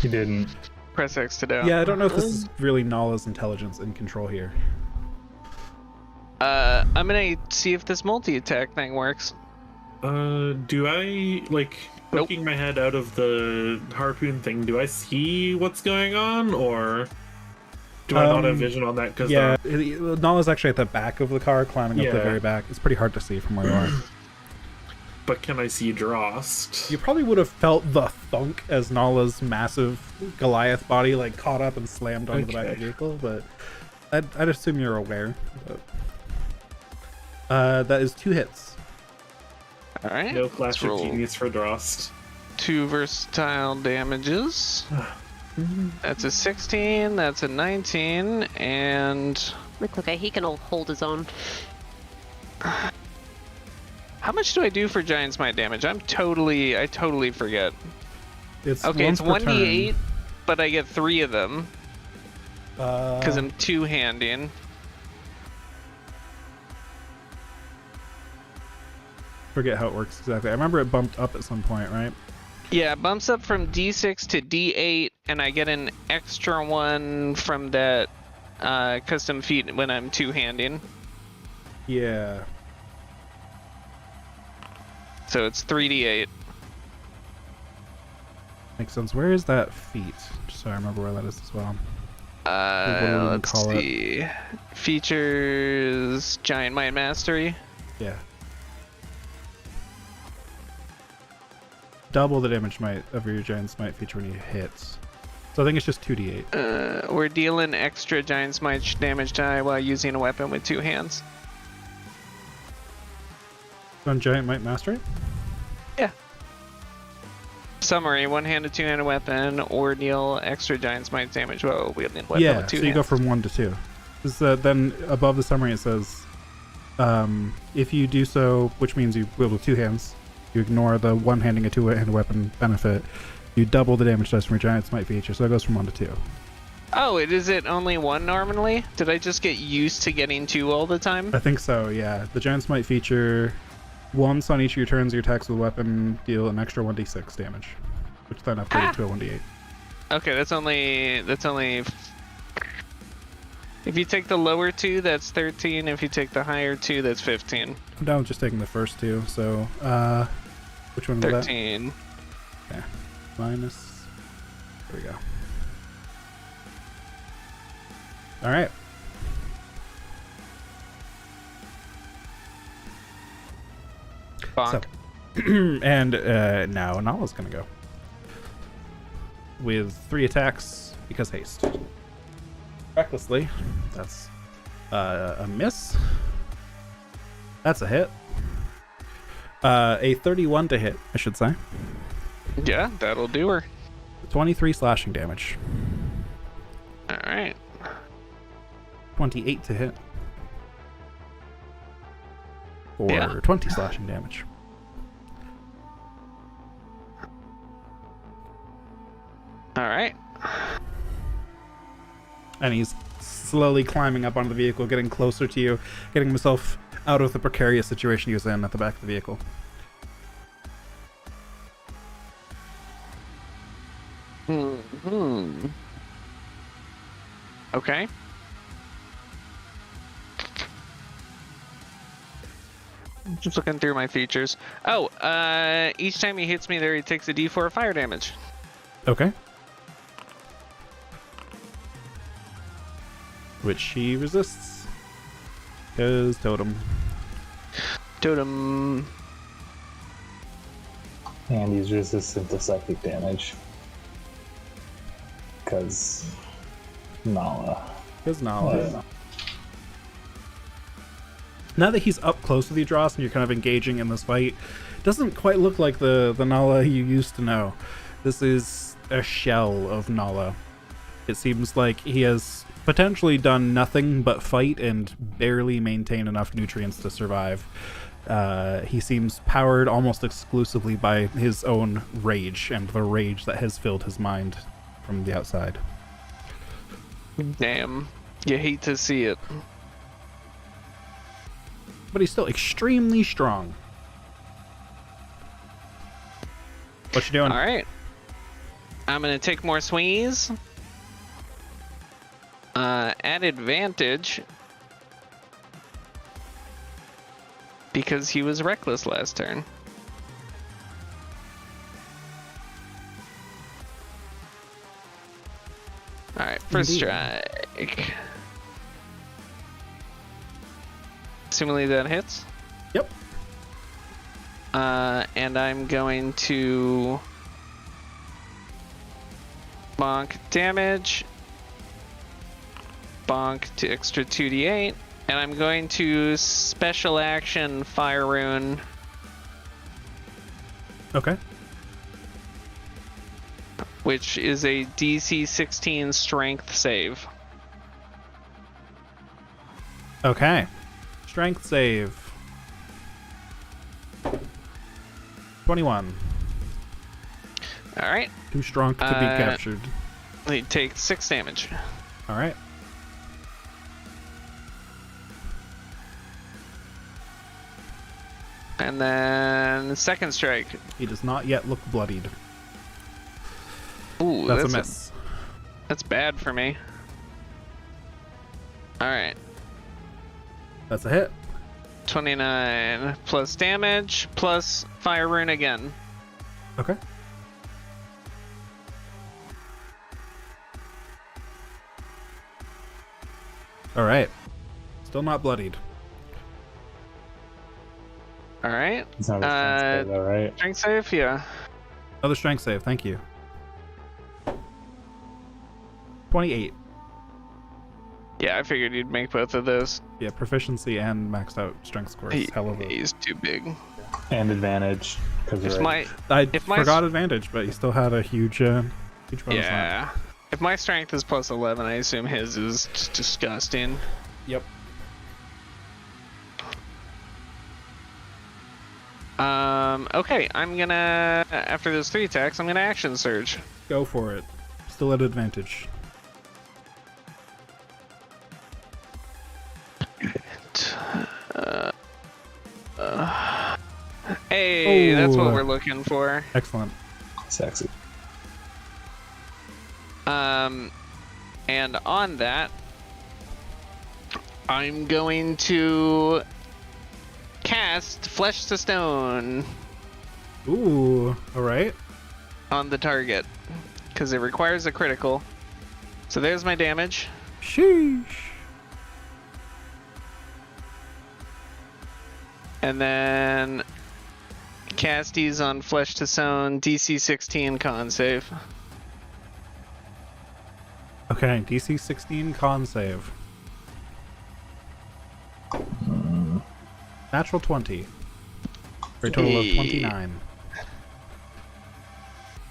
He didn't. Press X to down. Yeah, I don't know if this is really Nala's intelligence in control here. I'm gonna see if this multi-attack thing works. Do I, like, poking my head out of the harpoon thing, do I see what's going on, or do I not have vision on that? Cause yeah, Nala's actually at the back of the car, climbing up the very back. It's pretty hard to see from where you are. But can I see Drost? You probably would have felt the thunk as Nala's massive Goliath body like caught up and slammed onto the back of the vehicle, but I'd assume you're aware. But, that is 2 hits. All right. No flash of genius for Drost. 2 versatile damages. That's a 16. That's a 19, and It's okay. He can hold his own. how much do I do for giant smite damage? I totally forget. It's okay. It's 1d8, turn. but I get 3 of them because I'm two-handing. Forget how it works exactly. I remember it bumped up at some point, right? Yeah, it bumps up from D6 to D8, and I get an extra 1 from that custom feat when I'm two-handing. Yeah. So it's 3d8. Makes sense. Where is that feat? Just so I remember where that is as well. Let's see. Features Giant Might Mastery. Yeah. Double the damage might of your giant smite feature when you hit. So I think it's just 2d8. We're dealing extra giant smite damage die while using a weapon with 2 hands. On giant might mastery? Yeah. Summary: one-handed, two-handed weapon, or deal extra giant smite damage while wielding weapon Yeah, with 2 so hands. you go from 1 to 2. Then above the summary it says, if you do so, which means you wield with 2 hands, you ignore the one-handing a two-handed weapon benefit, you double the damage dice from your giant smite feature, so it goes from 1 to 2. Oh, is it only 1 normally? Did I just get used to getting 2 all the time? I think so, yeah. The giant smite feature, once on each of your turns, your attacks with a weapon deal an extra 1d6 damage, which then upgraded to a 1d8. Okay, that's only If you take the lower two, that's 13. If you take the higher two, that's 15. I'm down with just taking the first two. So, which one was 13. that? Okay. Minus. There we go. All right. Bonk. So, and now Nala's gonna go with 3 attacks because haste. Recklessly, that's a miss. That's a hit. A 31 to hit, I should say. Yeah, that'll do her. 23 slashing damage. All right. 28 to hit. For Yeah. 20 slashing damage. All right. And he's slowly climbing up onto the vehicle, getting closer to you, getting himself out of the precarious situation he was in at the back of the vehicle. Hmm. Okay. Just looking through my features. Oh, each time he hits me there, he takes a d4 of fire damage. Okay. Which he resists. Because totem. Totem. And he's resistant to psychic damage. Because Nala. Because Nala. Now that he's up close with you, Dross, and you're kind of engaging in this fight, it doesn't quite look like the Nala you used to know. This is a shell of Nala. It seems like he has potentially done nothing but fight and barely maintain enough nutrients to survive. He seems powered almost exclusively by his own rage and the rage that has filled his mind from the outside. Damn. You hate to see it. But he's still extremely strong. What you doing? All right. I'm going to take more swings. At advantage. Because he was reckless last turn. Alright, first strike. Assuming that hits? Yep. And I'm going to bonk damage. Bonk to extra 2d8. And I'm going to special action Fire Rune. Okay. Which is a DC 16 strength save. Okay. Strength save. 21. Alright. Too strong to be captured. They take 6 damage. Alright. And then second strike. He does not yet look bloodied. Ooh, that's a miss. That's bad for me. Alright. That's a hit. 29 plus damage plus Fire Rune again. Okay. Alright. Still not bloodied. Alright. It's not a strength save, though, right? Strength save, yeah. Another strength save, thank you. 28. Yeah, I figured you'd make both of those. Yeah, proficiency and maxed out strength score is hell of a... He's too big. And advantage. I forgot advantage, but he still had a huge bonus. Yeah. If my strength is plus 11, I assume his is just disgusting. Yep. Okay, I'm gonna, after those 3 attacks, I'm gonna action surge. Go for it. Still at advantage. Hey, that's what we're looking for. Excellent. Sexy. And on that, I'm going to cast Flesh to Stone. Ooh, all right. On the target, because it requires a critical. So there's my damage. Sheesh. And then casties on Flesh to Stone, DC 16 con save. Okay, DC 16 con save. Natural 20. For a total of 29.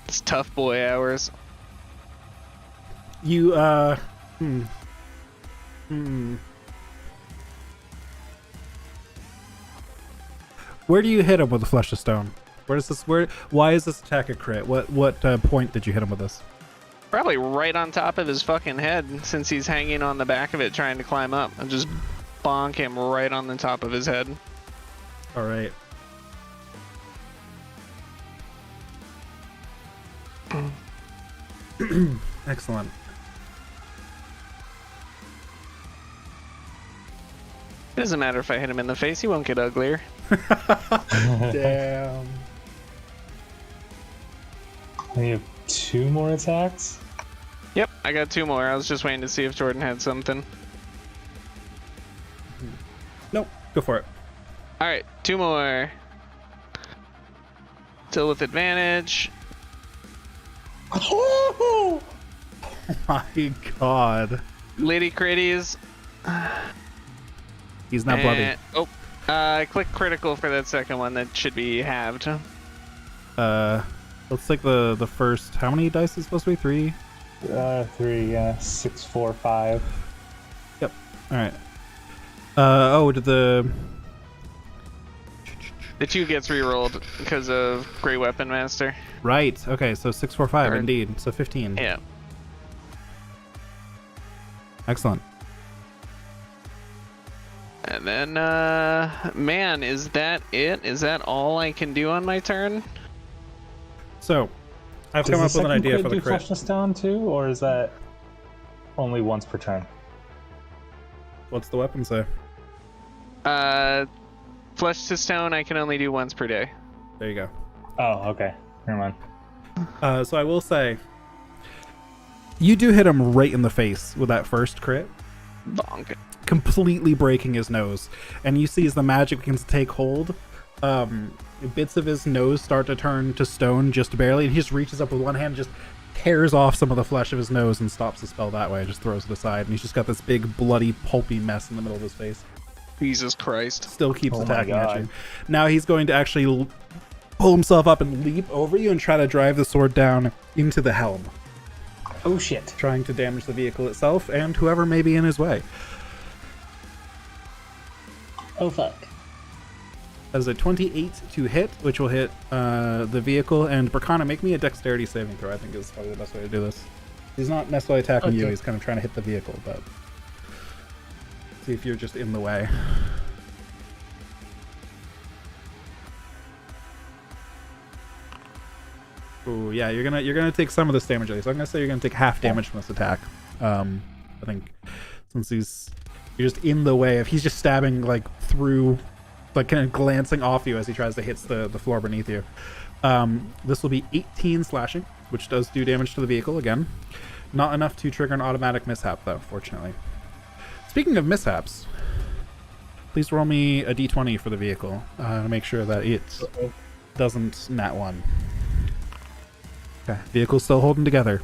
It's tough boy hours. You, Where do you hit him with the Flesh of Stone? Why is this attack a crit? What point did you hit him with this? Probably right on top of his fucking head, since he's hanging on the back of it trying to climb up. And just bonk him right on the top of his head. Alright. Excellent. It doesn't matter if I hit him in the face, he won't get uglier. Damn. We have 2 more attacks? Yep, I got 2 more. I was just waiting to see if Jordan had something. Nope, go for it. Alright, 2 more. Still with advantage. Oh my god. Lady Critties. He's not bloody. Click critical for that second one. That should be halved. Let's take the first. How many dice is supposed to be? 3? 3, yeah. 6, 4, 5. Yep. Alright. Did the 2 gets rerolled because of Great Weapon Master. Right. Okay, so 6, 4, 5, indeed. So 15. Yeah. Excellent. And then, man, is that it? Is that all I can do on my turn? So, I've come up with an idea for the crit. Does the Stone too, or is that only once per turn? What's the weapon say? Flesh to Stone, I can only do once per day. There you go. Oh, okay. Never mind. So I will say, you do hit him right in the face with that first crit. Bonk. Completely breaking his nose. And you see as the magic begins to take hold, bits of his nose start to turn to stone just barely, and he just reaches up with one hand, just tears off some of the flesh of his nose and stops the spell that way, just throws it aside, and he's just got this big bloody pulpy mess in the middle of his face. Jesus Christ. Still keeps attacking at you. Now he's going to actually pull himself up and leap over you and try to drive the sword down into the helm. Oh shit. Trying to damage the vehicle itself and whoever may be in his way. Oh fuck. That is a 28 to hit, which will hit the vehicle. And Bracana, make me a dexterity saving throw, I think is probably the best way to do this. He's not necessarily attacking you, he's kind of trying to hit the vehicle, but see if you're just in the way. Ooh, yeah, you're gonna take some of this damage at least. I'm gonna say you're gonna take half damage from this attack. I think since you're just in the way of, he's just stabbing like through, like kind of glancing off you as he tries to hit the floor beneath you. This will be 18 slashing, which does do damage to the vehicle again. Not enough to trigger an automatic mishap though, fortunately. Speaking of mishaps, please roll me a d20 for the vehicle to make sure that it doesn't nat 1. Okay, vehicle's still holding together.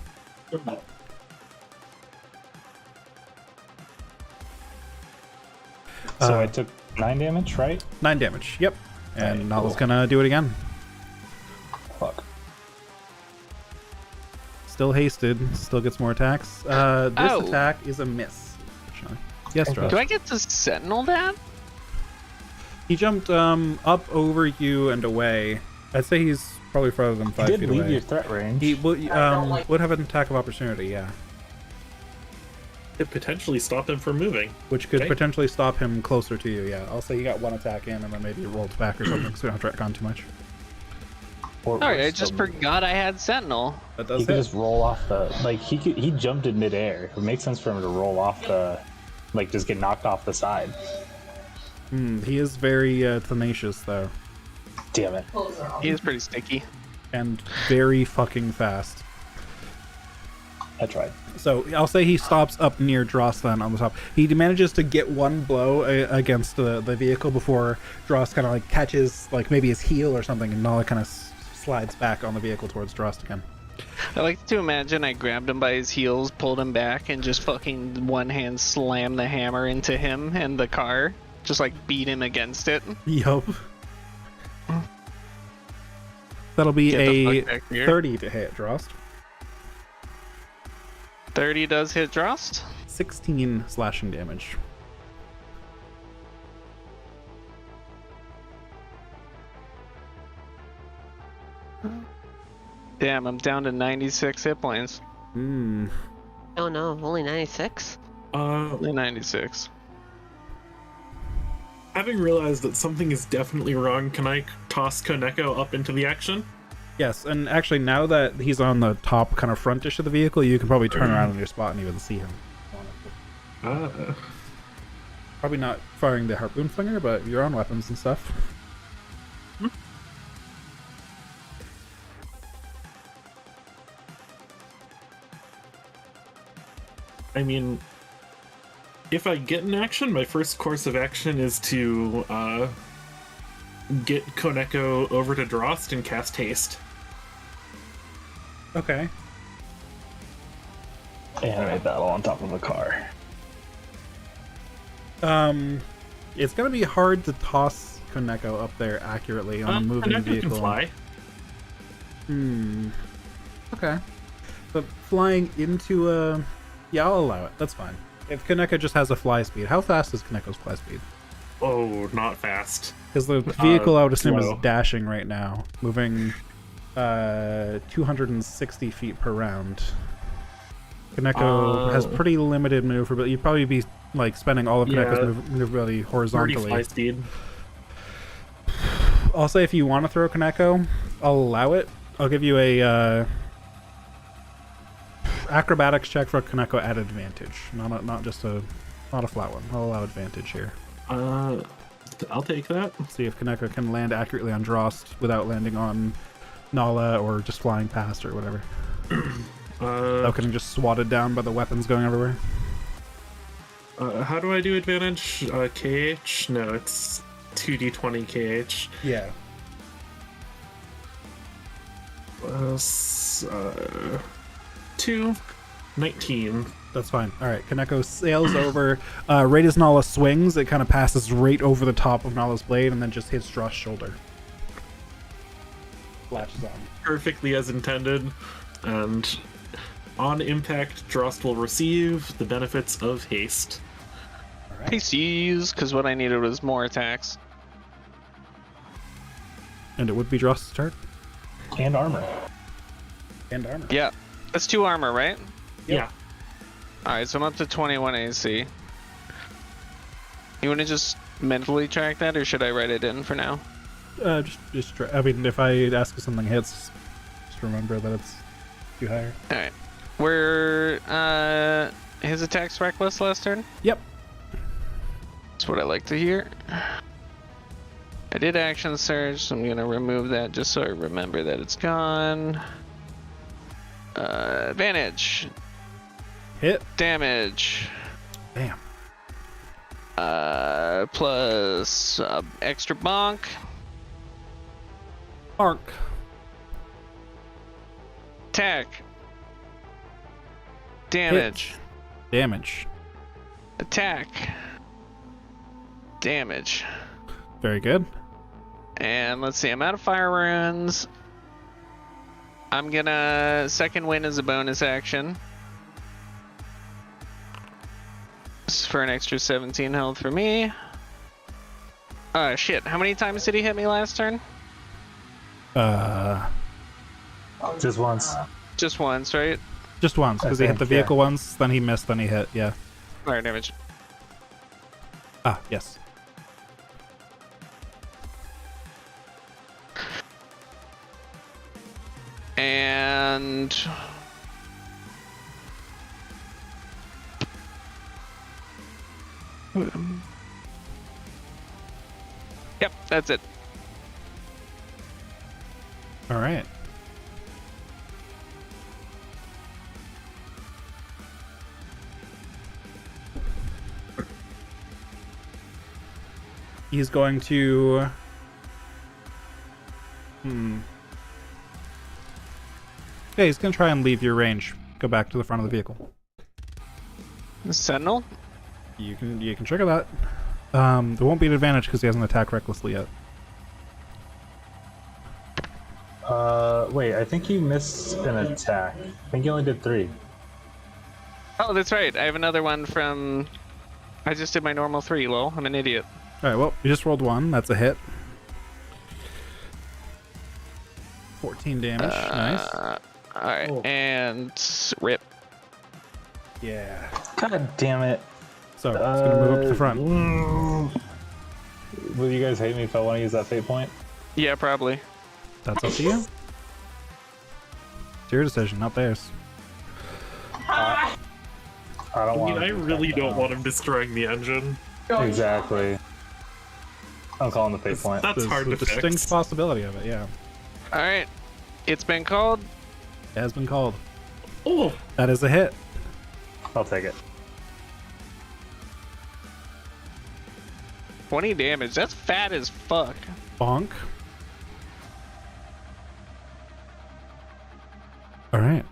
So I took 9 damage, right? 9 damage, yep. And Right, Nala's cool. gonna do it again. Fuck. Still hasted, still gets more attacks. This Oh. attack is a miss. Actually. Yes, Okay. Josh. Do I get to Sentinel that? He jumped up over you and away. I'd say he's probably farther than 5 You did feet leave away. your threat range. He would have an attack of opportunity, yeah. Could potentially stop him from moving. Which could Okay. potentially stop him closer to you, yeah. I'll say you got 1 attack in and then maybe you rolled back or something, so we don't have to retcon too much. Alright, I just forgot I had Sentinel. That does He could hit. just roll off the, like, he jumped in midair. It makes sense for him to roll off the like just get knocked off the side. He is very tenacious, though. Damn it. He is pretty sticky. And very fucking fast. I tried. So I'll say he stops up near Dross then on the top. He manages to get one blow against the vehicle before Dross kind of like catches like maybe his heel or something, and Nala kind of slides back on the vehicle towards Dross again. I like to imagine I grabbed him by his heels, pulled him back, and just fucking one hand slammed the hammer into him and the car. Just like beat him against it. Yup. That'll be a 30 to hit Drost. 30 does hit Drost. 16 slashing damage. Damn, I'm down to 96 hit points. Hmm. Oh no, only 96? Only 96. Having realized that something is definitely wrong, can I toss Koneko up into the action? Yes, and actually now that he's on the top kind of frontish of the vehicle, you can probably turn around on your spot and even see him. Probably not firing the harpoon flinger, but you're on weapons and stuff. I mean, if I get an action, my first course of action is to get Koneko over to Drost and cast haste. Okay. Animate battle on top of a car. It's gonna be hard to toss Koneko up there accurately on a moving Koneko vehicle. can fly. Okay. But flying into a... Yeah, I'll allow it. That's fine. If Koneko just has a fly speed, how fast is Koneko's fly speed? Oh, not fast. Because the vehicle, I would assume, slow. is dashing right now, moving 260 feet per round. Koneko has pretty limited maneuverability. You'd probably be like spending all of Koneko's maneuverability horizontally. 30 fly speed. I'll say if you want to throw Koneko, I'll allow it. I'll give you a acrobatics check for Koneko at advantage, not a flat one. I'll allow advantage here. I'll take that. See if Koneko can land accurately on Drost without landing on Nala or just flying past or whatever. Without getting just swatted down by the weapons going everywhere. How do I do advantage? KH? No, it's 2d20 KH. Yeah. 2, 19. That's fine. Alright, Koneko sails over. Right as Nala swings, it kind of passes right over the top of Nala's blade and then just hits Drost's shoulder. Flashes on. Perfectly as intended. And on impact, Drost will receive the benefits of haste. Alright. PCs, because what I needed was more attacks. And it would be Drost's turn. And armor. And armor. Yeah. That's 2 armor, right? Yeah. Alright, so I'm up to 21 AC. You want to just mentally track that, or should I write it in for now? Just try. I mean, if I ask if something hits, just remember that it's too higher. Alright. Were his attacks reckless last turn? Yep. That's what I like to hear. I did action surge, so I'm gonna remove that just so I remember that it's gone. Advantage. Hit. Damage. Bam. Plus extra bonk. Arc. Attack. Damage. Hit. Damage. Attack. Damage. Very good. And let's see, I'm out of fire runes. I'm gonna second wind as a bonus action. For an extra 17 health for me. Shit, how many times did he hit me last turn? Just once. Just once, right? Just once, because he hit the vehicle once, then he missed, then he hit, yeah. Fire damage. Ah, yes. And Yep, that's it. All right. He's going to... Yeah, he's going to try and leave your range. Go back to the front of the vehicle. Sentinel? You can trigger that. There won't be an advantage because he hasn't attacked recklessly yet. Wait, I think you missed an attack. I think you only did 3. Oh, that's right. I have another one from... I just did my normal 3, lol. I'm an idiot. Alright, well, you just rolled 1. That's a hit. 14 damage. Nice. Alright, and rip. Yeah. God damn it. So, it's going to move up to the front. Will you guys hate me if I want to use that fate point? Yeah, probably. That's up to you. It's your decision, not theirs. I don't want. I really don't want him destroying the engine. Exactly. I'm calling the fate point. That's There's hard a to distinct fix. possibility of it, yeah. Alright. It's been called. It has been called. Oh, That is a hit. I'll take it. 20 damage. That's fat as fuck. Bonk. Alright.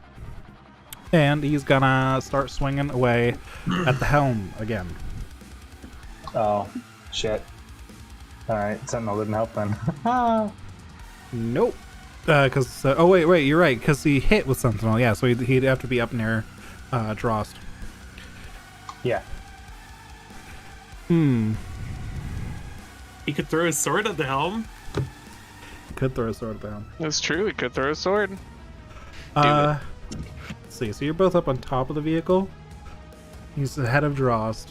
And he's gonna start swinging away at the helm again. Oh, shit. Alright, Sentinel didn't help then. Nope. Because, oh wait, you're right, because he hit with Sentinel, yeah, so he'd have to be up near Drost. Yeah. he could throw his sword at the helm. Could throw a sword down. That's true. It could throw a sword. Let's see, so you're both up on top of the vehicle. He's ahead of Drost.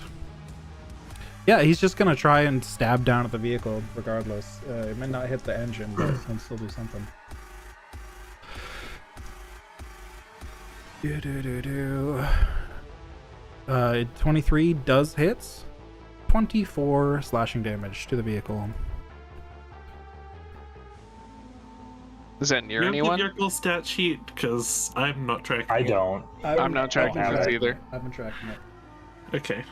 Yeah, he's just gonna try and stab down at the vehicle regardless. It might not hit the engine, but he'll still do something. 23 does hit. 24 slashing damage to the vehicle. Is that near You have the anyone? vehicle stat sheet because I'm not tracking. I it. don't. I'm not tracking have this it. either. I've been tracking it. Okay.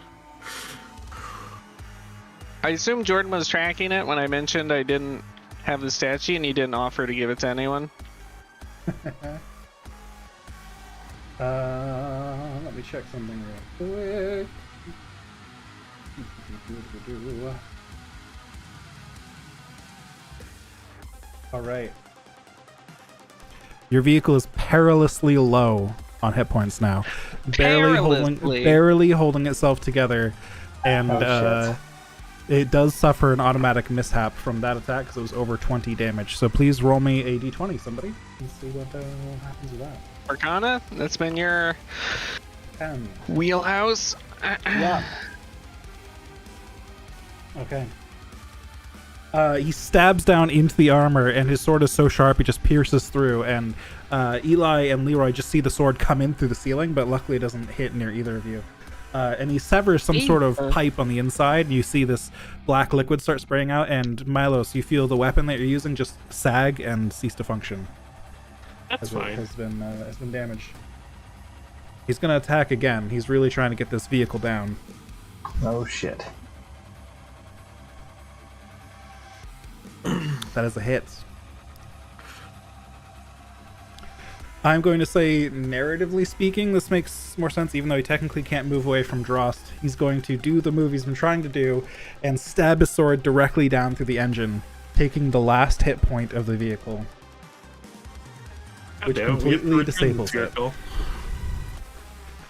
I assume Jordan was tracking it when I mentioned I didn't have the stat sheet and he didn't offer to give it to anyone. Let me check something real quick. All right. Your vehicle is perilously low on hit points now, Perilously. barely holding itself together, and Oh, it does suffer an automatic mishap from that attack because it was over 20 damage. So please roll me a d20, somebody. Let's see what happens with that. Arcana, that's been your 10. wheelhouse. Yeah. Okay. He stabs down into the armor, and his sword is so sharp it just pierces through. And Eli and Leroy just see the sword come in through the ceiling, but luckily it doesn't hit near either of you. And he severs some sort of pipe on the inside. You see this black liquid start spraying out, and Milos, you feel the weapon that you're using just sag and cease to function. That's As it fine. has been damaged. He's gonna attack again. He's really trying to get this vehicle down. Oh shit. That is a hit. I'm going to say, narratively speaking, this makes more sense, even though he technically can't move away from Drost. He's going to do the move he's been trying to do and stab his sword directly down through the engine, taking the last hit point of the vehicle, which completely disables it.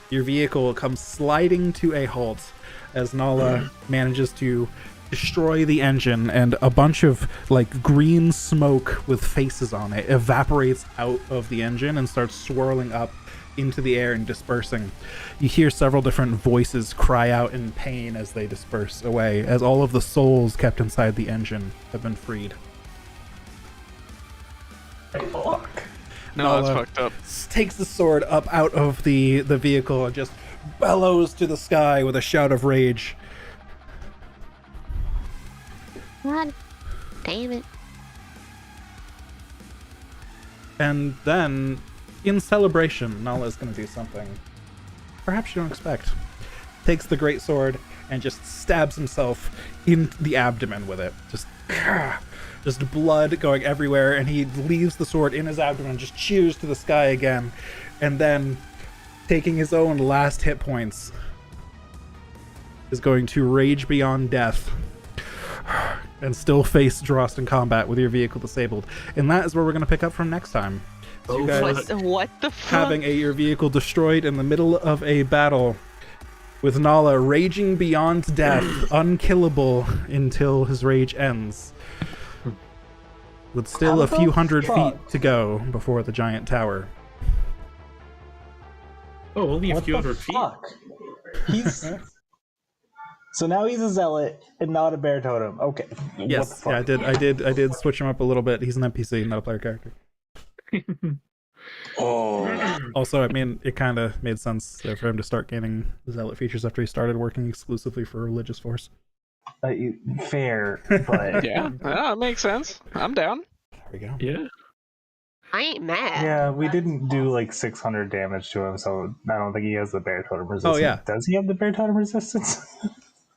Your vehicle comes sliding to a halt as Nala manages to destroy the engine, and a bunch of like green smoke with faces on it evaporates out of the engine and starts swirling up into the air and dispersing. You hear several different voices cry out in pain as they disperse away, as all of the souls kept inside the engine have been freed. Fuck. No, that's Nala fucked up. takes the sword up out of the vehicle and just bellows to the sky with a shout of rage. God damn it. And then, in celebration, Nala is going to do something perhaps you don't expect. Takes the great sword and just stabs himself in the abdomen with it. Just blood going everywhere, and he leaves the sword in his abdomen and just cheers to the sky again. And then, taking his own last hit points, is going to rage beyond death and still face Drost in combat with your vehicle disabled. And that is where we're going to pick up from next time. So you guys what the fuck? having your vehicle destroyed in the middle of a battle with Nala raging beyond death, unkillable until his rage ends. With still a few hundred feet to go before the giant tower. Oh, only a What few the hundred feet. fuck? He's so now he's a zealot and not a bear totem. Okay. Yes, What the fuck? yeah, I did switch him up a little bit. He's an NPC, not a player character. Oh. Also, I mean, it kind of made sense for him to start gaining zealot features after he started working exclusively for Religious Force. Fair, but Yeah, it makes sense. I'm down. There we go. Yeah. I ain't mad. Yeah, we didn't do like 600 damage to him, so I don't think he has the bear totem resistance. Oh, yeah. Does he have the bear totem resistance?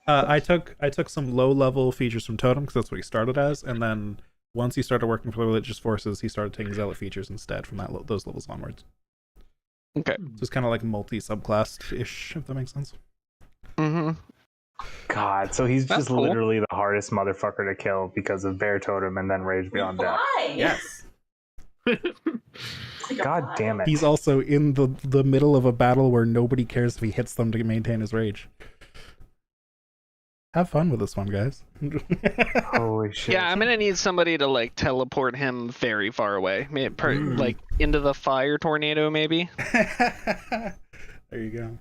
I took some low level features from Totem because that's what he started as, and then once he started working for the Religious Forces, he started taking zealot features instead from those levels onwards. Okay. So it's kind of like multi subclass ish, if that makes sense. Mm-hmm. God, so he's That's just cool. literally the hardest motherfucker to kill because of bear totem and then rage beyond death. Yes. God damn it. He's also in the middle of a battle where nobody cares if he hits them to maintain his rage. Have fun with this one, guys. Holy shit. Yeah, I'm gonna need somebody to like teleport him very far away, maybe like into the fire tornado, maybe. There you go.